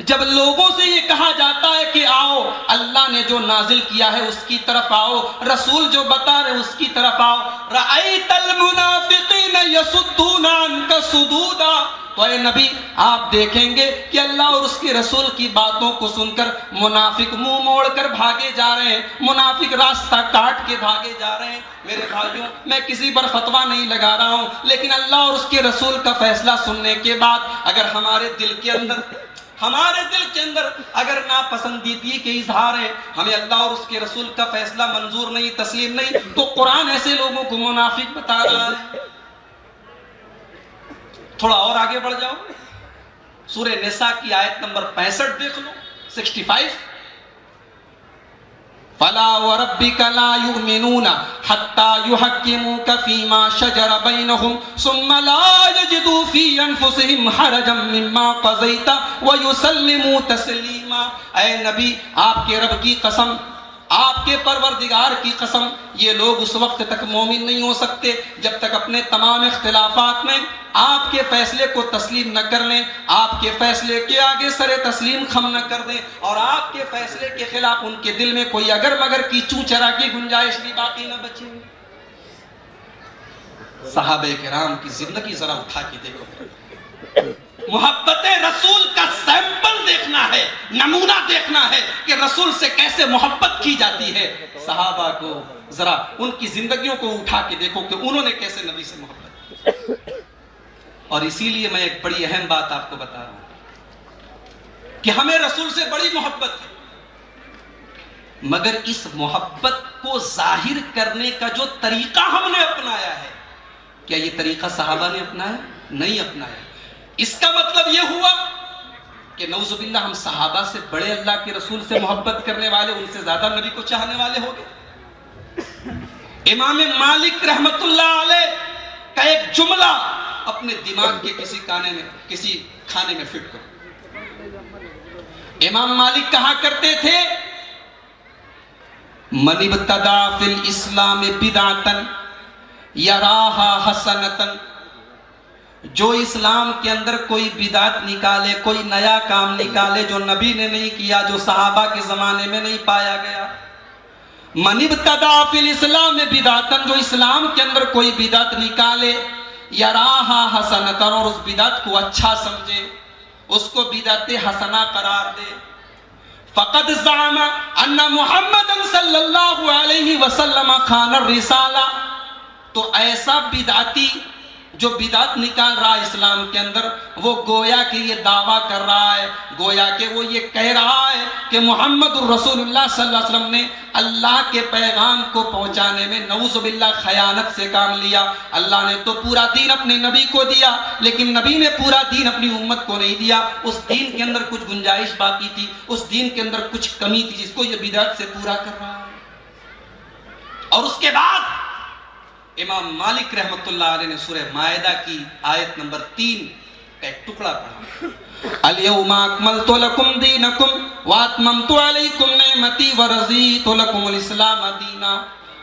جب لوگوں سے یہ کہا جاتا ہے کہ آؤ اللہ نے جو نازل کیا ہے اس کی طرف آؤ، رسول جو بتا رہے اس کی طرف آؤ، رَأَيْتَ الْمُنَافِقِينَ يَصُدُّونَ عَنْكَ صُدُودًا، تو اے نبی آپ دیکھیں گے کہ اللہ اور اس کے رسول کی باتوں کو سن کر منافق منہ موڑ کر بھاگے جا رہے ہیں، منافق راستہ کاٹ کے بھاگے جا رہے ہیں۔ میرے بھائیوں، میں کسی پر فتویٰ نہیں لگا رہا ہوں، لیکن اللہ اور اس کے رسول کا فیصلہ سننے کے بعد اگر ہمارے دل کے اندر اگر ناپسندیدگی کے اظہار ہے، ہمیں اللہ اور اس کے رسول کا فیصلہ منظور نہیں، تسلیم نہیں، تو قرآن ایسے لوگوں کو منافق بتا رہا ہے۔ تھوڑا اور آگے بڑھ جاؤ، سورہ نساء کی آیت نمبر 65 دیکھ لو، 65۔ فَلَا وَرَبِّكَ لَا يُؤْمِنُونَ حَتَّى يُحَكِّمُوكَ فِي مَا شَجَرَ بَيْنَهُمْ ثُمَّ لَا يَجِدُوا فِي أَنفُسِهِمْ حَرَجًا مِّمَّا قَضَيْتَ وَيُسَلِّمُوا تَسْلِيمًا۔ اے نبی، آپ کے رب کی قسم، آپ کے پروردگار کی قسم، یہ لوگ اس وقت تک مومن نہیں ہو سکتے جب تک اپنے تمام اختلافات میں آپ کے فیصلے کو تسلیم نہ کر لیں، آپ کے فیصلے کے آگے سر تسلیم خم نہ کر دیں، اور آپ کے فیصلے کے خلاف ان کے دل میں کوئی اگر مگر کی چوں چرا کی گنجائش بھی باقی نہ بچے۔ صحابہ کرام کی زندگی ذرا اٹھا کے دیکھو، محبت رسول کا سیمپل دیکھنا ہے، نمونہ دیکھنا ہے کہ رسول سے کیسے محبت کی جاتی ہے۔ صحابہ کو ذرا ان کی زندگیوں کو اٹھا کے دیکھو کہ انہوں نے کیسے نبی سے محبت کی۔ اور اسی لیے میں ایک بڑی اہم بات آپ کو بتا رہا ہوں کہ ہمیں رسول سے بڑی محبت ہے، مگر اس محبت کو ظاہر کرنے کا جو طریقہ ہم نے اپنایا ہے، کیا یہ طریقہ صحابہ نے اپنایا؟ نہیں اپنایا۔ اس کا مطلب یہ ہوا کہ نعوذ باللہ ہم صحابہ سے بڑے اللہ کے رسول سے محبت کرنے والے، ان سے زیادہ نبی کو چاہنے والے ہو گئے۔ امام مالک رحمت اللہ علیہ کا ایک جملہ اپنے دماغ کے کسی کھانے میں فٹ کرو۔ امام مالک کہا کرتے تھے، من ابتدع فی الاسلام بدعتا یراہا حسنتا، جو اسلام کے اندر کوئی بدعت نکالے، کوئی نیا کام نکالے جو نبی نے نہیں کیا، جو صحابہ کے زمانے میں نہیں پایا گیا۔ من ابتدع فی الاسلام بدعتا، جو اسلام کے اندر کوئی بدعت نکالے، یراہا حسنتا، اور اس بدعت کو اچھا سمجھے، اس کو بدعت حسنہ قرار دے، فقد زعم ان محمد صلی اللہ علیہ وسلم خان الرسالہ، تو ایسا بدعتی جو بدعت نکال رہا ہے اسلام کے اندر، وہ گویا کہ یہ دعویٰ کر رہا ہے، گویا کہ وہ یہ کہہ رہا ہے کہ محمد الرسول اللہ صلی اللہ علیہ وسلم نے اللہ کے پیغام کو پہنچانے میں نعوذ باللہ خیانت سے کام لیا۔ اللہ نے تو پورا دین اپنے نبی کو دیا، لیکن نبی نے پورا دین اپنی امت کو نہیں دیا، اس دین کے اندر کچھ گنجائش باقی تھی، اس دین کے اندر کچھ کمی تھی، جس کو یہ بدعت سے پورا کر رہا ہے۔ اور اس کے بعد امام مالک رحمت اللہ علیہ نے سورہ مائدہ کی آیت نمبر 3 کا ایک ٹکڑا پڑھا، الیوم اکملت لکم دینکم واتممت علیکم نعمتی ورضیت لکم الاسلام دینا۔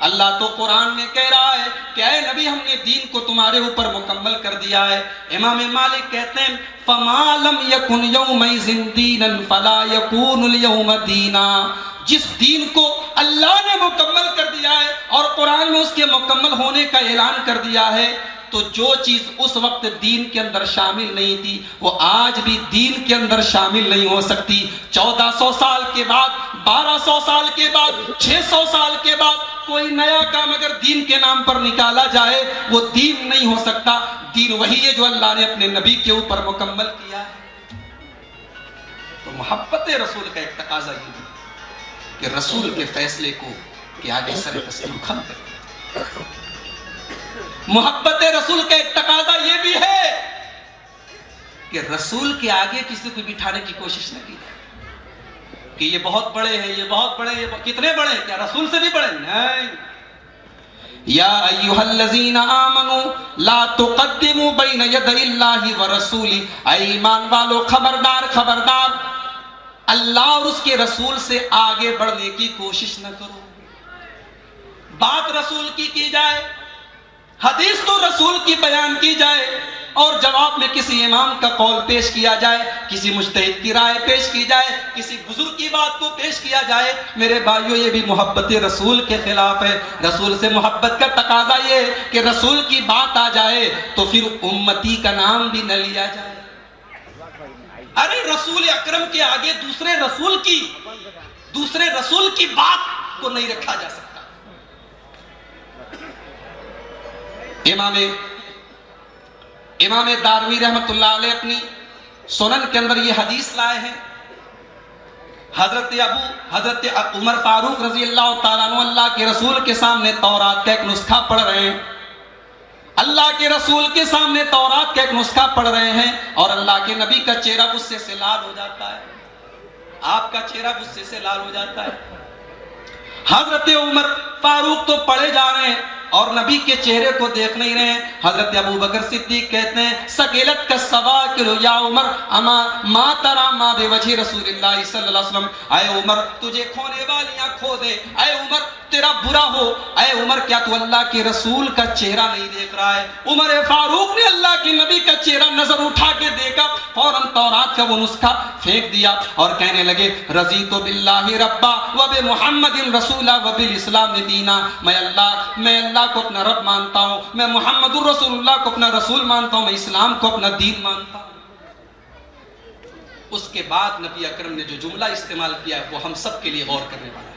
اللہ تو قرآن میں کہہ رہا ہے کہ اے نبی ہم نے دین کو تمہارے اوپر مکمل کر دیا ہے۔ امام مالک کہتے ہیں فما لم یکن یومئذ دینا فلا یکون الیوم دینا، جس دین کو اللہ نے مکمل کر دیا ہے اور قرآن میں اس کے مکمل ہونے کا اعلان کر دیا ہے، تو جو چیز اس وقت دین کے اندر شامل نہیں تھی وہ آج بھی دین کے اندر شامل نہیں ہو سکتی۔ 1400 سال کے بعد 1200 سال کے بعد 600 سال کے بعد کوئی نیا کام اگر دین کے نام پر نکالا جائے وہ دین نہیں ہو سکتا. دین وہی ہے جو اللہ نے اپنے نبی کے اوپر مکمل کیا ہے. تو محبت رسول کا ایک تقاضا یہ ہے کہ رسول کے فیصلے کو کہ آگے سر تسلیم خم کریں. محبت رسول کا ایک تقاضا یہ بھی ہے کہ رسول کے آگے کسی کو بٹھانے کی کوشش نہ کی جائے کہ یہ بہت بڑے ہیں، یہ بہت بڑے ہیں. کتنے بڑے ہیں؟ کیا رسول سے بھی بڑے؟ نہیں. یا ایھا الذین آمنوا لا تقدموا بین یدی اللہ ورسولہ. اے ایمان والو خبردار خبردار، اللہ اور اس کے رسول سے آگے بڑھنے کی کوشش نہ کرو. بات رسول کی جائے، حدیث تو رسول کی بیان کی جائے، اور جواب میں کسی امام کا قول پیش کیا جائے، کسی مجتہد کی رائے پیش کی جائے، کسی بزرگ کی بات کو پیش کیا جائے. میرے بھائیو یہ بھی محبت رسول کے خلاف ہے. رسول سے محبت کا تقاضا یہ ہے کہ رسول کی بات آ جائے تو پھر امتی کا نام بھی نہ لیا جائے. ارے رسول اکرم کے آگے دوسرے رسول کی بات کو نہیں رکھا جا سکتا. امام دارمی رحمت اللہ علیہ اپنی سنن کے اندر یہ حدیث لائے ہیں. حضرت عمر فاروق رضی اللہ تعالیٰ عنہ اللہ کے رسول کے سامنے تورات کا ایک نسخہ پڑھ رہے ہیں. اللہ کے رسول کے سامنے تورات کا ایک نسخہ پڑھ رہے ہیں اور اللہ کے نبی کا چہرہ غصے سے لال ہو جاتا ہے. آپ کا چہرہ غصے سے لال ہو جاتا ہے. حضرت عمر فاروق تو پڑھے جا رہے ہیں اور نبی کے چہرے کو دیکھ نہیں رہے ہیں. حضرت ابو بکر صدیق کہتے ہیں سکیلت کا سواکل یا عمر اما ما ترا ما بے وجہ رسول اللہ صلی اللہ علیہ وسلم. اے عمر تجھے کھونے والیاں کھو دے. اے عمر تیرا برا ہو. اے عمر کیا تو اللہ کے رسول کا چہرہ نہیں دیکھ رہا ہے؟ عمر فاروق نے اللہ کے نبی کا چہرہ نظر اٹھا کے دیکھا، فوراً تورات کا وہ نسخہ پھینک دیا اور کہنے لگے رضیت باللہ ربا وبمحمد رسولا وبالاسلام دینا. میں اللہ کو اپنا رب مانتا ہوں، میں محمد الرسول اللہ کو اپنا رسول مانتا ہوں، میں اسلام کو اپنا دین مانتا ہوں. اس کے بعد نبی اکرم نے جو جملہ استعمال کیا ہے وہ ہم سب کے لیے غور کرنے والا ہے.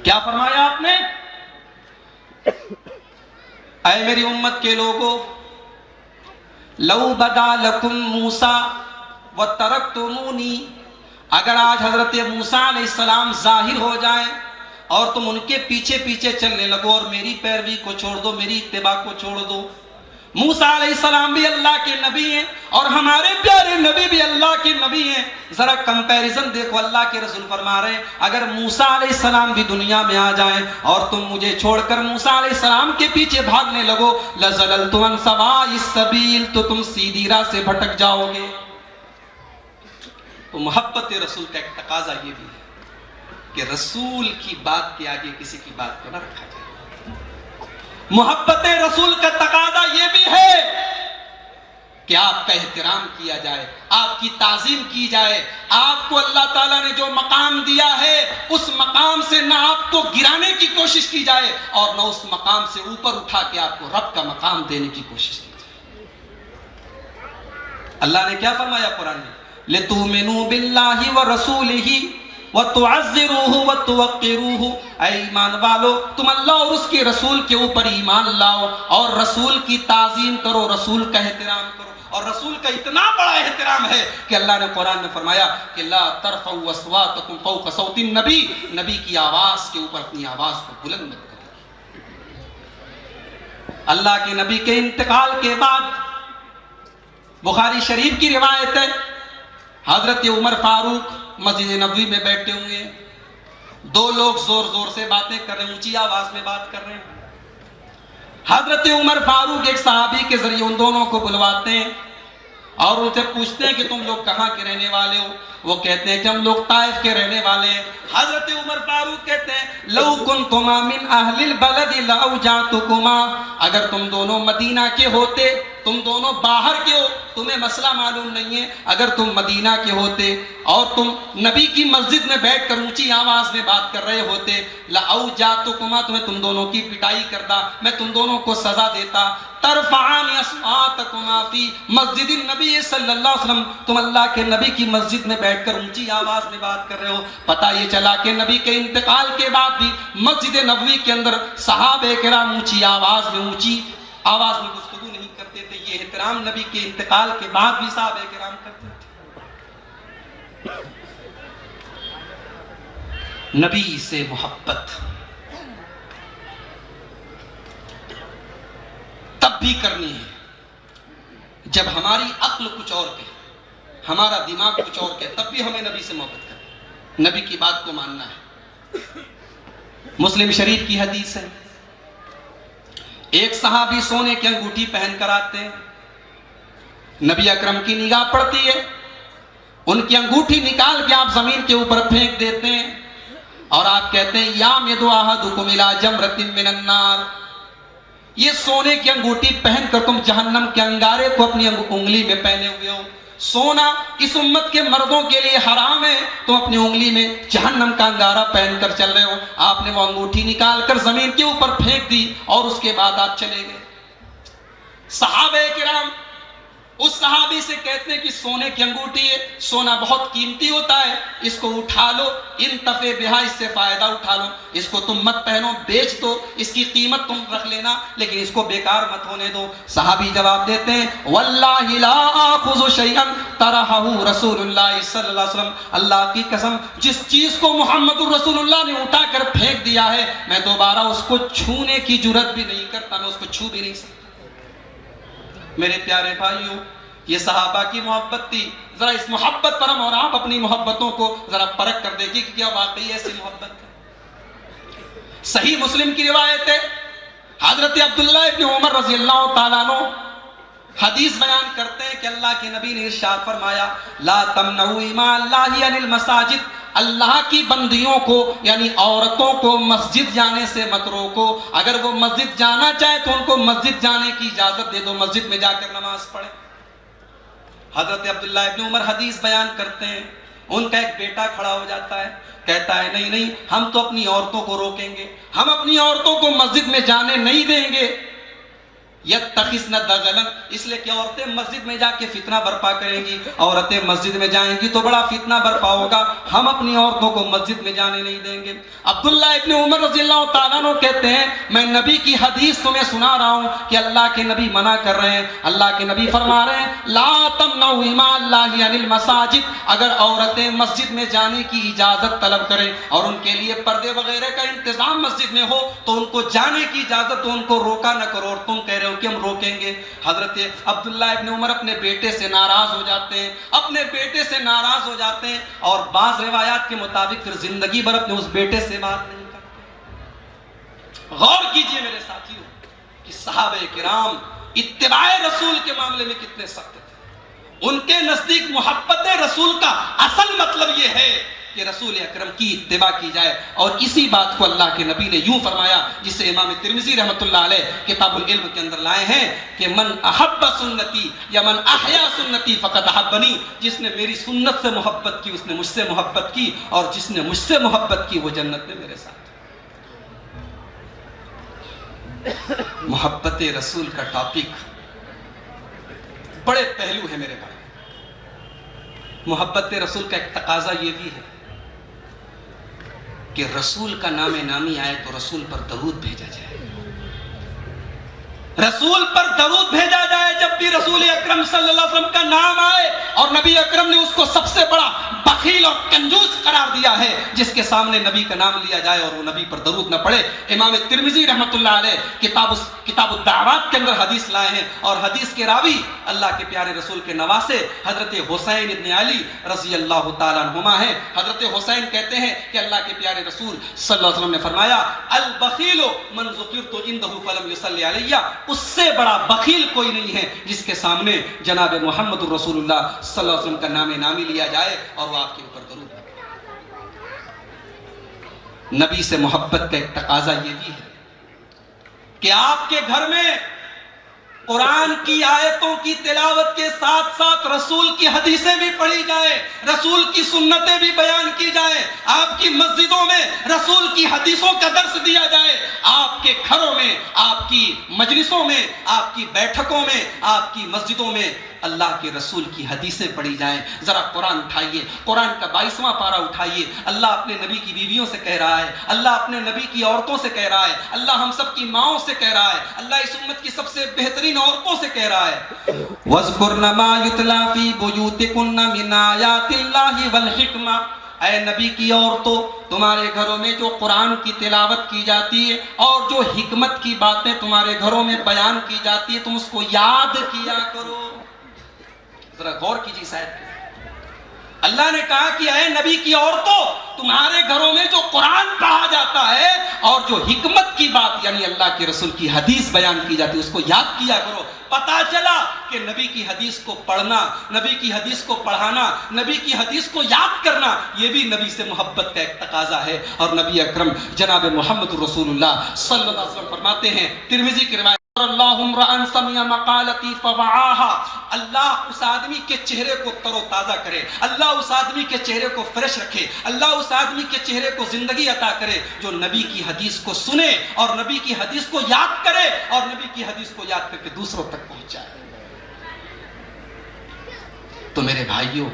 کیا فرمایا آپ نے؟ اے میری امت کے لوگوں، لو بدا لکم موسیٰ وترکتمونی، اگر آج حضرت موسیٰ علیہ السلام ظاہر ہو جائیں اور تم ان کے پیچھے پیچھے چلنے لگو اور میری پیروی کو چھوڑ دو، میری اتباع کو چھوڑ دو. موسیٰ علیہ السلام بھی اللہ کے نبی ہیں اور ہمارے پیارے نبی بھی اللہ کے نبی ہیں. ذرا کمپیریزن دیکھو. اللہ کے رسول فرما رہے ہیں اگر موسیٰ علیہ السلام بھی دنیا میں آ جائیں اور تم مجھے چھوڑ کر موسیٰ علیہ السلام کے پیچھے بھاگنے لگو لَزَلَلْتُ عَنْ سَوَاءِ السَّبِيلِ، تو تم سیدھی راہ سے بھٹک جاؤ گے. تو محبت رسول کا ایک تقاضا یہ بھی ہے کہ رسول کی بات کے آگے کسی کی بات کو نہ رکھا جائے. محبت رسول کا تقاضا یہ بھی ہے کہ آپ کا احترام کیا جائے، آپ کی تعظیم کی جائے. آپ کو اللہ تعالیٰ نے جو مقام دیا ہے اس مقام سے نہ آپ کو گرانے کی کوشش کی جائے اور نہ اس مقام سے اوپر اٹھا کے آپ کو رب کا مقام دینے کی کوشش کی جائے. اللہ نے کیا فرمایا قرآن میں؟ لِتُؤْمِنُوا بِاللَّهِ وَرَسُولِهِ وَتُعَزِّرُوهُ وَتُوَقِّرُوهُ. اے ایمان والو تم اللہ اور اس کے رسول کے اوپر ایمان لاؤ اور رسول کی تعظیم کرو، رسول کا احترام کرو. اور رسول کا اتنا بڑا احترام ہے کہ اللہ نے قرآن میں فرمایا کہ لا ترفعوا اصواتکم فوق صوت النبی، نبی کی آواز کے اوپر اپنی آواز کو بلند مت کرو. اللہ کے نبی کے انتقال کے بعد بخاری شریف کی روایت ہے حضرت عمر فاروق مسجد نبوی میں بیٹھے ہوئے ہیں. دو لوگ زور زور سے باتیں کر رہے ہیں، اونچی آواز میں بات کر رہے ہیں. حضرت عمر فاروق ایک صحابی کے ذریعے ان دونوں کو بلواتے ہیں اور ان سے پوچھتے ہیں کہ تم لوگ کہاں کے رہنے والے ہو؟ وہ کہتے ہیں کہ ہم لوگ طائف کے رہنے والے ہیں. حضرت عمر فاروق کہتے ہیں لو کنتما من اہل البلد لاوجعتکما، اگر تم دونوں مدینہ کے ہوتے تم دونوں باہر کے ہو، تمہیں مسئلہ معلوم نہیں ہے. اگر تم مدینہ کے ہوتے اور تم نبی کی مسجد میں بیٹھ کر اونچی آواز میں بات کر رہے ہوتے، لَأَوْجَعْتُكُمَا، تمہیں تم دونوں کی پٹائی کرتا، میں تم دونوں کو سزا دیتا. ترفعان اصواتکما فی مسجد النبی صلی اللہ علیہ وسلم، تم اللہ کے نبی کی مسجد میں بیٹھ کر اونچی آواز میں بات کر رہے ہو. پتہ یہ چلا کہ نبی کے انتقال کے بعد بھی مسجد نبوی کے اندر صحابہ کرام اونچی آواز میں گفتگو نہیں کرتے تھے. یہ احترام نبی کے انتقال کے بعد بھی صحابہ کرام کرتے تھے. نبی سے محبت تب بھی کرنی ہے جب ہماری عقل کچھ اور کہے، ہمارا دماغ کچھ اور کہے، تب بھی ہمیں نبی سے محبت کرنی، نبی کی بات کو ماننا ہے. مسلم شریف کی حدیث ہے، ایک صحابی سونے کی انگوٹھی پہن کر آتے ہیں، نبی اکرم کی نگاہ پڑتی ہے، ان کی انگوٹھی نکال کے آپ زمین کے اوپر پھینک دیتے ہیں اور آپ کہتے ہیں یامد احدکم الی جمرۃ من النار، یہ سونے کی انگوٹھی پہن کر تم جہنم کے انگارے کو اپنی انگلی میں پہنے ہوئے ہو. سونا اس امت کے مردوں کے لیے حرام ہے، تم اپنی انگلی میں جہنم کا انگارہ پہن کر چل رہے ہو. آپ نے وہ انگوٹھی نکال کر زمین کے اوپر پھینک دی اور اس کے بعد آپ چلے گئے. صحابہ کرام اس صحابی سے کہتے ہیں کہ سونے کی انگوٹھی ہے، سونا بہت قیمتی ہوتا ہے، اس کو اٹھا لو، انتفع بہا، اس سے فائدہ اٹھا لو، اس کو تم مت پہنو، بیچ دو، اس کی قیمت تم رکھ لینا، لیکن اس کو بیکار مت ہونے دو. صحابی جواب دیتے ہیں واللہ لا آخذ شیئا طرحہ رسول اللہ صلی اللہ علیہ وسلم، اللہ کی قسم جس چیز کو محمد الرسول اللہ نے اٹھا کر پھینک دیا ہے میں دوبارہ اس کو چھونے کی جرات بھی نہیں کرتا، میں اس کو چھو بھی نہیں سکتا. میرے پیارے بھائیوں، یہ صحابہ کی محبت تھی. ذرا اس محبت پر ہم اور آپ اپنی محبتوں کو ذرا پرکھ کر دیکھیں کہ کیا واقعی ایسی محبت ہے. صحیح مسلم کی روایت ہے، حضرت عبداللہ ابن عمر رضی اللہ تعالیٰ عنہ حدیث بیان کرتے ہیں کہ اللہ کے نبی نے ارشاد فرمایا لا تمنعوا اماء اللہ عن المساجد، اللہ کی بندیوں کو یعنی عورتوں کو مسجد جانے سے مت روکو. اگر وہ مسجد جانا چاہے تو ان کو مسجد جانے کی اجازت دے دو، مسجد میں جا کر نماز پڑھیں. حضرت عبداللہ ابن عمر حدیث بیان کرتے ہیں، ان کا ایک بیٹا کھڑا ہو جاتا ہے، کہتا ہے نہیں ہم تو اپنی عورتوں کو روکیں گے، ہم اپنی عورتوں کو مسجد میں جانے نہیں دیں گے. یتخذن دغلا، اس لیے کہ عورتیں مسجد میں جا کے فتنہ برپا کریں گی، عورتیں مسجد میں جائیں گی تو بڑا فتنہ برپا ہوگا، ہم اپنی عورتوں کو مسجد میں جانے نہیں دیں گے. عبداللہ ابن عمر رضی اللہ تعالیٰ عنہ کہتے ہیں میں نبی کی حدیث تمہیں سنا رہا ہوں کہ اللہ کے نبی منع کر رہے ہیں. اللہ کے نبی فرما رہے ہیں لا تمنعوا اماء اللہ عن المساجد، اگر عورتیں مسجد میں جانے کی اجازت طلب کریں اور ان کے لیے پردے وغیرہ کا انتظام مسجد میں ہو تو ان کو جانے کی اجازت دو، ان کو روکا نہ کرو. اور تم کہہ رہے ہو کہ ہم روکیں گے. حضرت عبداللہ ابن عمر اپنے بیٹے سے ناراض ہو جاتے ہیں، اپنے بیٹے سے ناراض ہو جاتے ہیں اور بعض روایات کے مطابق پھر زندگی بھر اپنے اس بیٹے سے بات نہیں کرتے. غور کیجئے میرے ساتھیوں کہ صحابہ کرام اتباع رسول کے معاملے میں کتنے سخت تھے. ان کے نزدیک محبت رسول کا اصل مطلب یہ ہے کہ رسول اکرم کی اتباع کی جائے. اور اسی بات کو اللہ کے نبی نے یوں فرمایا جسے امام ترمذی رحمۃ اللہ علیہ کتاب العلم کے اندر لائے ہیں کہ من احب سنتی یا من احیا سنتی فقد احبنی، جس نے میری سنت سے محبت کی اس نے مجھ سے محبت کی، اور جس نے مجھ سے محبت کی وہ جنت میں میرے ساتھ. محبت رسول کا ٹاپک بڑے پہلو ہے میرے بھائی. محبت رسول کا ایک تقاضا یہ بھی ہے کہ رسول کا نام نامی آئے تو رسول پر درود بھیجا جائے. رسول پر درود بھیجا جائے جب بھی رسول اکرم صلی اللہ علیہ وسلم کا نام آئے. اور نبی اکرم نے اس کو سب سے بڑا بخیل اور کنجوس قرار دیا ہے جس کے سامنے نبی کا نام لیا جائے اور وہ نبی پر درود نہ پڑے. امام ترمذی رحمۃ اللہ علیہ کتاب الدعوات کے اندر حدیث لائے ہیں اور حدیث کے راوی اللہ کے پیارے رسول کے نواسے حضرت حسین ابن علی رضی اللہ تعالیٰ عنہما ہیں. حضرت حسین کہتے ہیں کہ اللہ کے پیارے رسول صلی اللہ علیہ وسلم نے فرمایا البخیل من ذکرت عنده فلم یصلی علیہ، اس سے بڑا بخیل کوئی نہیں ہے جس کے سامنے جناب محمد الرسول اللہ صلی اللہ علیہ وسلم کا نام نامی لیا جائے اور وہ آپ کے اوپر درود پڑھے. نبی سے محبت کا ایک تقاضا یہ بھی ہے کہ آپ کے گھر میں قرآن کی آیتوں کی تلاوت کے ساتھ ساتھ رسول کی حدیثیں بھی پڑھی جائیں، رسول کی سنتیں بھی بیان کی جائیں، آپ کی مسجدوں میں رسول کی حدیثوں کا درس دیا جائے، آپ کے گھروں میں، آپ کی مجلسوں میں، آپ کی بیٹھکوں میں، آپ کی مسجدوں میں اللہ کے رسول کی حدیثیں پڑھی جائیں۔ ذرا قرآن اٹھائیے، قرآن کا 22واں پارہ اٹھائیے۔ اللہ اپنے نبی کی بیویوں سے کہہ رہا ہے، اللہ اپنے نبی کی عورتوں سے کہہ رہا ہے، اللہ ہم سب کی ماؤں سے کہہ رہا ہے، اللہ اس امت کی سب سے بہترین عورتوں سے کہہ رہا ہے، وَاذْكُرْنَ مَا يُتْلَى فِي بُيُوتِكُنَّ مِنْ آيَاتِ اللَّهِ وَالْحِكْمَةِ۔ اے نبی کی عورتوں، تمہارے گھروں میں جو قرآن کی تلاوت کی جاتی ہے اور جو حکمت کی باتیں تمہارے گھروں میں بیان کی جاتی ہے، تم اس کو یاد کیا کرو۔ ذرا غور کیجیے اس آیت پہ۔ اللہ نے کہا کہ اے نبی کی عورتوں، تمہارے گھروں میں جو قرآن پڑھا جاتا ہے اور جو حکمت کی بات یعنی اللہ کے رسول کی حدیث بیان کی جاتی ہے، اس کو یاد کیا کرو۔ پتا چلا کہ نبی کی حدیث کو پڑھنا، نبی کی حدیث کو پڑھانا، نبی کی حدیث کو یاد کرنا، یہ بھی نبی سے محبت کا ایک تقاضا ہے۔ اور نبی اکرم جناب محمد رسول اللہ صلی اللہ علیہ وسلم فرماتے ہیں، ترمذی کی روایت، اللہم رأن سمع مقالتی فوعاها، اللہ اس آدمی کے چہرے کو تر و تازہ کرے، اللہ اس آدمی کے چہرے کو فریش رکھے، اللہ اس آدمی کے چہرے کو زندگی عطا کرے جو نبی کی حدیث کو سنے اور نبی کی حدیث کو یاد کرے اور نبی کی حدیث کو یاد کر کے دوسروں تک پہنچائے۔ تو میرے بھائیوں،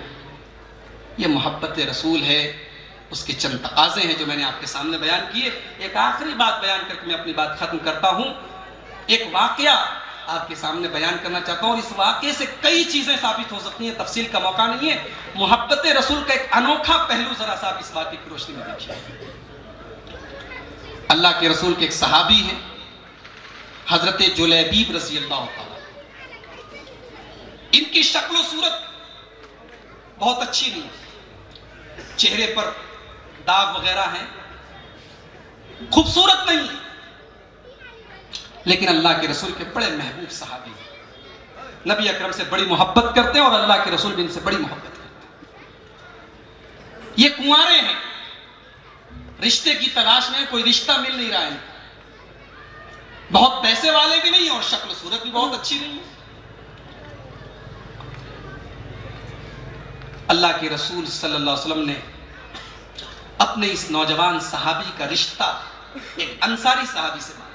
یہ محبت رسول ہے، اس کے چند تقاضے ہیں جو میں نے آپ کے سامنے بیان کیے۔ ایک آخری بات بیان کر کے میں اپنی بات ختم کرتا ہوں۔ ایک واقعہ آپ کے سامنے بیان کرنا چاہتا ہوں اور اس واقعے سے کئی چیزیں ثابت ہو سکتی ہیں، تفصیل کا موقع نہیں ہے۔ محبت رسول کا ایک انوکھا پہلو ذرا سا اس واقعے کی روشنی میں دیکھیے۔ اللہ کے رسول کے ایک صحابی ہیں حضرت جلیبیب رضی اللہ تعالیٰ، ان کی شکل و صورت بہت اچھی نہیں، چہرے پر داغ وغیرہ ہیں، خوبصورت نہیں، لیکن اللہ کے رسول کے بڑے محبوب صحابی ہیں، نبی اکرم سے بڑی محبت کرتے ہیں اور اللہ کے رسول بھی ان سے بڑی محبت کرتے ہیں۔ یہ کنوارے ہیں، رشتے کی تلاش میں، کوئی رشتہ مل نہیں رہا ہے، بہت پیسے والے بھی نہیں اور شکل و صورت بھی بہت اچھی نہیں ہے۔ اللہ کے رسول صلی اللہ علیہ وسلم نے اپنے اس نوجوان صحابی کا رشتہ ایک انصاری صحابی سے مانا۔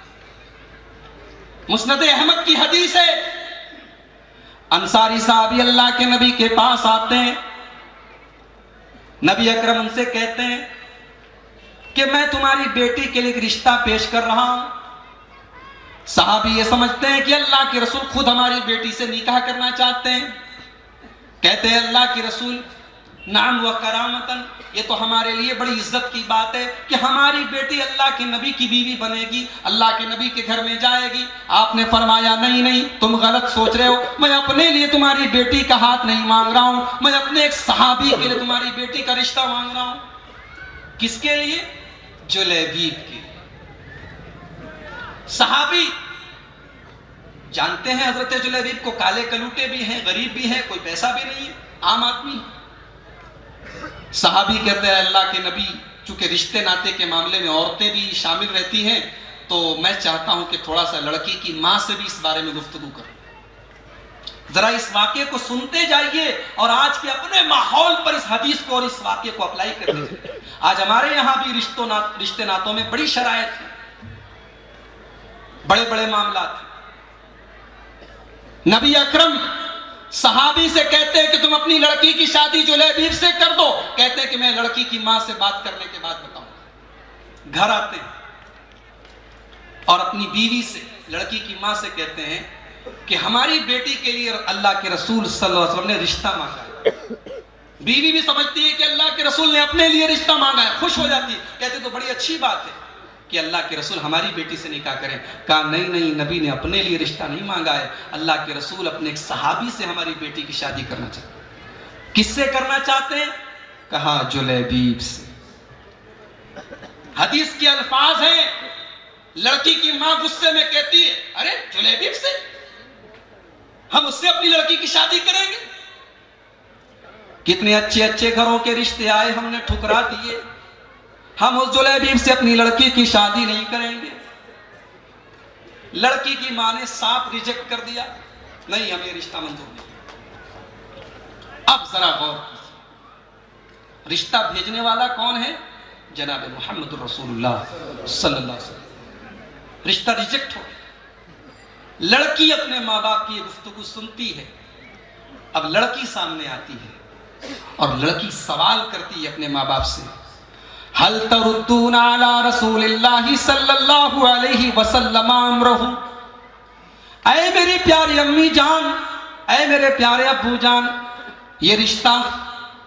مسند احمد کی حدیث ہے، انصاری صحابی اللہ کے نبی کے پاس آتے ہیں، نبی اکرم ان سے کہتے ہیں کہ میں تمہاری بیٹی کے لیے ایک رشتہ پیش کر رہا ہوں۔ صحابی یہ سمجھتے ہیں کہ اللہ کے رسول خود ہماری بیٹی سے نکاح کرنا چاہتے ہیں، کہتے ہیں اللہ کے رسول نعم و کرامتن، یہ تو ہمارے لیے بڑی عزت کی بات ہے کہ ہماری بیٹی اللہ کے نبی کی بیوی بنے گی، اللہ کے نبی کے گھر میں جائے گی۔ آپ نے فرمایا نہیں نہیں، تم غلط سوچ رہے ہو، میں اپنے لیے تمہاری بیٹی کا ہاتھ نہیں مانگ رہا ہوں، میں اپنے ایک صحابی کے لیے تمہاری بیٹی کا رشتہ مانگ رہا ہوں۔ کس کے لیے؟ جلیبیب کے۔ صحابی جانتے ہیں حضرت جلیبیب کو، کالے کلوٹے بھی ہیں، غریب بھی ہیں، کوئی پیسہ بھی نہیں ہے، عام آدمی۔ صحابی کہتے ہیں اللہ کے نبی، چونکہ رشتے ناتے کے معاملے میں عورتیں بھی شامل رہتی ہیں، تو میں چاہتا ہوں کہ تھوڑا سا لڑکی کی ماں سے بھی اس بارے میں گفتگو کروں۔ ذرا اس واقعے کو سنتے جائیے اور آج کے اپنے ماحول پر اس حدیث کو اور اس واقعے کو اپلائی کرتے ہیں۔ آج ہمارے یہاں بھی رشتے ناتوں میں بڑی شرائط ہے، بڑے بڑے معاملات ہیں۔ نبی اکرم صحابی سے کہتے ہیں کہ تم اپنی لڑکی کی شادی جلیبیب سے کر دو، کہتے ہیں کہ میں لڑکی کی ماں سے بات کرنے کے بعد بتاؤں۔ گھر آتے ہیں اور اپنی بیوی سے، لڑکی کی ماں سے کہتے ہیں کہ ہماری بیٹی کے لیے اللہ کے رسول صلی اللہ علیہ وسلم نے رشتہ مانگا ہے۔ بیوی بھی سمجھتی ہے کہ اللہ کے رسول نے اپنے لیے رشتہ مانگا ہے، خوش ہو جاتی ہے، کہتے تو بڑی اچھی بات ہے کہ اللہ کے رسول ہماری بیٹی سے نکاح کریں۔ کہا نہیں نہیں، نبی نے اپنے لیے رشتہ نہیں مانگا ہے، اللہ کے رسول اپنے ایک صحابی سے ہماری بیٹی کی شادی کرنا چاہتے ہیں۔ کس سے کرنا چاہتے ہیں؟ کہا جلیبیب سے۔ حدیث کے الفاظ ہیں، لڑکی کی ماں غصے میں کہتی ہے ارے جلیبیب سے ہم اس سے اپنی لڑکی کی شادی کریں گے؟ کتنے اچھے اچھے گھروں کے رشتے آئے، ہم نے ٹھکرا دیے، ہم اس جلیبیب سے اپنی لڑکی کی شادی نہیں کریں گے۔ لڑکی کی ماں نے صاف ریجیکٹ کر دیا, نہیں ہمیں رشتہ منظور نہیں. اب ذرا غور کیجیے, رشتہ بھیجنے والا کون ہے؟ جناب محمد رسول اللہ صلی اللہ علیہ وسلم. رشتہ ریجیکٹ ہو گیا. لڑکی اپنے ماں باپ کی گفتگو سنتی ہے. اب لڑکی سامنے آتی ہے اور لڑکی سوال کرتی ہے اپنے ماں باپ سے, حل تردون علی رسول اللہ صلی اللہ علیہ وسلم امرہ. اے میری پیاری امی جان, اے میرے پیارے ابو جان, یہ رشتہ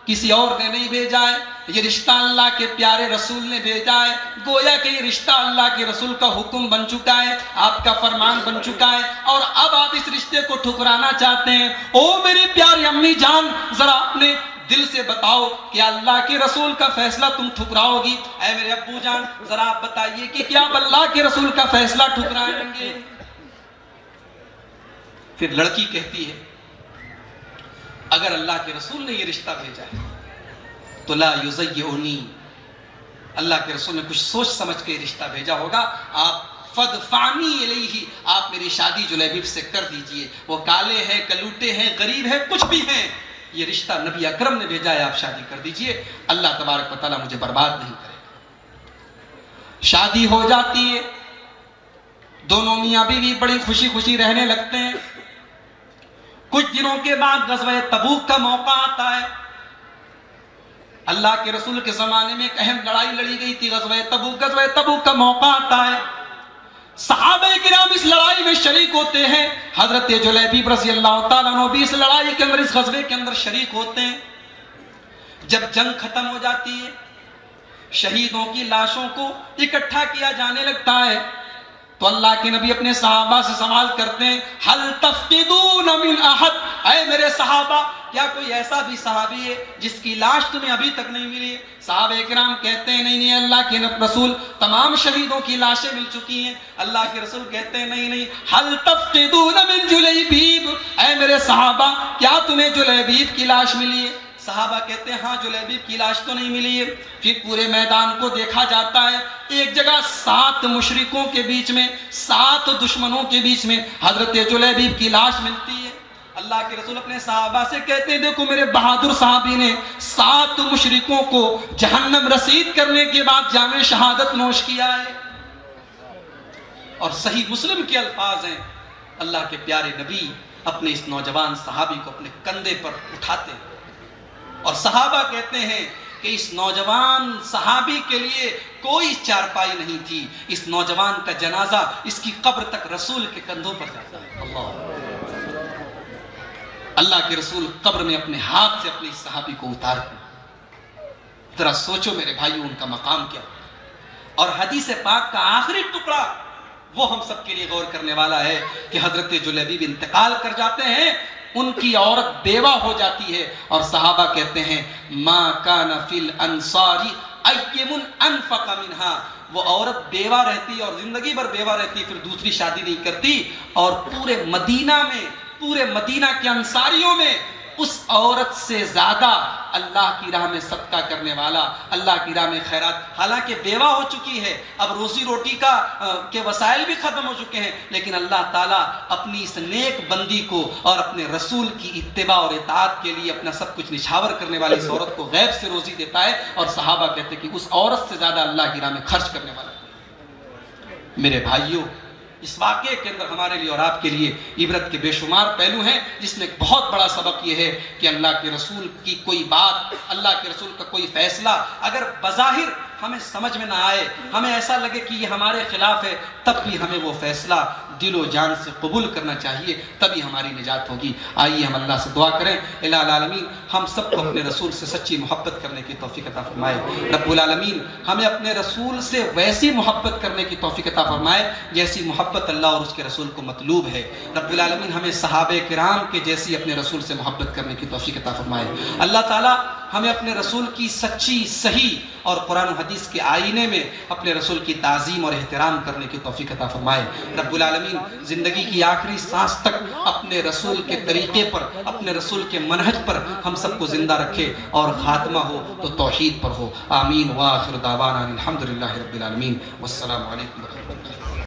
کسی اور نے نہیں بھیجا ہے, یہ رشتہ اللہ کے پیارے رسول نے بھیجا ہے. گویا کہ یہ رشتہ اللہ کے رسول کا حکم بن چکا ہے, آپ کا فرمان بن چکا ہے, اور اب آپ اس رشتے کو ٹھکرانا چاہتے ہیں. او میری پیاری امی جان, ذرا اپنے دل سے بتاؤ کہ اللہ کے رسول کا فیصلہ تم ٹھکراؤ گی؟ اے میرے ابو جان, ذرا آپ بتائیے کہ کیا آپ اللہ کے رسول کا فیصلہ ٹھکرائیں گے؟ پھر لڑکی کہتی ہے, اگر اللہ کے رسول نے یہ رشتہ بھیجا ہے تو لا یزیعنی, اللہ کے رسول نے کچھ سوچ سمجھ کے یہ رشتہ بھیجا ہوگا. آپ فدفعنی الیہ, آپ میری شادی جلیبیب سے کر دیجئے. وہ کالے ہیں, کلوٹے ہیں, غریب ہیں, کچھ بھی ہیں, یہ رشتہ نبی اکرم نے بھیجا ہے, آپ شادی کر دیجئے. اللہ تبارک و تعالیٰ مجھے برباد نہیں کرے گا. شادی ہو جاتی ہے, دونوں میاں بیوی بڑی خوشی خوشی رہنے لگتے ہیں. کچھ دنوں کے بعد غزوہ تبوک کا موقع آتا ہے. اللہ کے رسول کے زمانے میں ایک اہم لڑائی لڑی گئی تھی, غزوہ تبوک. غزوہ تبوک کا موقع آتا ہے, صحابہ کرام اس لڑائی میں شریک ہوتے ہیں. حضرت جلیبیب رضی اللہ تعالیٰ عنہ بھی اس لڑائی کے اندر, اس غزوے کے اندر شریک ہوتے ہیں. جب جنگ ختم ہو جاتی ہے, شہیدوں کی لاشوں کو اکٹھا کیا جانے لگتا ہے, تو اللہ کے نبی اپنے صحابہ سے سوال کرتے ہیں, حل تفقدون من احد, اے میرے صحابہ, کیا کوئی ایسا بھی صحابی ہے جس کی لاش تمہیں ابھی تک نہیں ملی؟ صحابہ کرام کہتے ہیں, نہیں نہیں اللہ کے رسول, تمام شہیدوں کی لاشیں مل چکی ہیں. اللہ کے رسول کہتے ہیں, نہیں نہیں, حل تفقدون من جلیبیب, اے میرے صحابہ, کیا تمہیں جلیبیب کی لاش ملی ہے؟ صحابہ کہتے ہیں, ہاں جلیبیب کی لاش تو نہیں ملی ہے. پھر پورے میدان کو دیکھا جاتا ہے, ایک جگہ 7 مشرکوں کے بیچ میں, 7 دشمنوں کے بیچ میں حضرت جلیبیب کی لاش ملتی ہے. اللہ کے رسول اپنے صحابہ سے کہتے ہیں, دیکھو میرے بہادر صحابی نے 7 مشرکوں کو جہنم رسید کرنے کے بعد جام شہادت نوش کیا ہے. اور صحیح مسلم کے الفاظ ہیں, اللہ کے پیارے نبی اپنے اس نوجوان صحابی کو اپنے کندھے پر اٹھاتے ہیں, اور صحابہ کہتے ہیں کہ اس نوجوان صحابی کے لیے کوئی چارپائی نہیں تھی. اس نوجوان کا جنازہ اس کی قبر تک رسول کے کندھوں پر جاتا ہے. اللہ کے رسول قبر میں اپنے ہاتھ سے اپنے صحابی کو اتارتے. ذرا سوچو میرے بھائیو, ان کا مقام کیا. اور حدیث پاک کا آخری ٹکڑا وہ ہم سب کے لیے غور کرنے والا ہے کہ حضرت جلیبیب انتقال کر جاتے ہیں, ان کی عورت بیوہ ہو جاتی ہے, اور صحابہ کہتے ہیں, ما کان فی الانصار ایم انفق منہا, وہ عورت بیوہ رہتی اور زندگی بھر بیوہ رہتی, پھر دوسری شادی نہیں کرتی. اور پورے مدینہ میں, پورے مدینہ کے انصاریوں میں اس عورت سے زیادہ اللہ کی راہ میں صدقہ کرنے والا, اللہ کی راہ میں خیرات, حالانکہ بیوہ ہو چکی ہے, اب روزی روٹی کے وسائل بھی ختم ہو چکے ہیں, لیکن اللہ تعالیٰ اپنی اس نیک بندی کو اور اپنے رسول کی اتباع اور اطاعت کے لیے اپنا سب کچھ نچھاور کرنے والی اس عورت کو غیب سے روزی دیتا ہے. اور صحابہ کہتے ہیں کہ اس عورت سے زیادہ اللہ کی راہ میں خرچ کرنے والا. میرے بھائیوں, اس واقعے کے اندر ہمارے لیے اور آپ کے لیے عبرت کے بے شمار پہلو ہیں, جس میں ایک بہت بڑا سبق یہ ہے کہ اللہ کے رسول کی کوئی بات, اللہ کے رسول کا کوئی فیصلہ اگر بظاہر ہمیں سمجھ میں نہ آئے, ہمیں ایسا لگے کہ یہ ہمارے خلاف ہے, تب بھی ہمیں وہ فیصلہ دل و جان سے قبول کرنا چاہیے, تبھی ہماری نجات ہوگی. آئیے ہم اللہ سے دعا کریں, الہ العالمین ہم سب کو اپنے رسول سے سچی محبت کرنے کی توفیق عطا فرمائے. رب العالمین ہمیں اپنے رسول سے ویسی محبت کرنے کی توفیق عطا فرمائے جیسی محبت اللہ اور اس کے رسول کو مطلوب ہے. رب العالمین ہمیں صحابہ کرام کے جیسی اپنے رسول سے محبت کرنے کی توفیق عطا فرمائے. اللہ تعالیٰ ہمیں اپنے رسول کی سچی, صحیح اور قرآن و حدیث کے آئینے میں اپنے رسول کی تعظیم اور احترام کرنے کی توفیق عطا فرمائے. رب العالمین زندگی کی آخری سانس تک اپنے رسول کے طریقے پر, اپنے رسول کے منہج پر ہم سب کو زندہ رکھے, اور خاتمہ ہو تو توحید پر ہو. آمین. وآخر دعوانا الحمدللہ رب العالمین. والسلام علیکم ورحمۃ اللہ.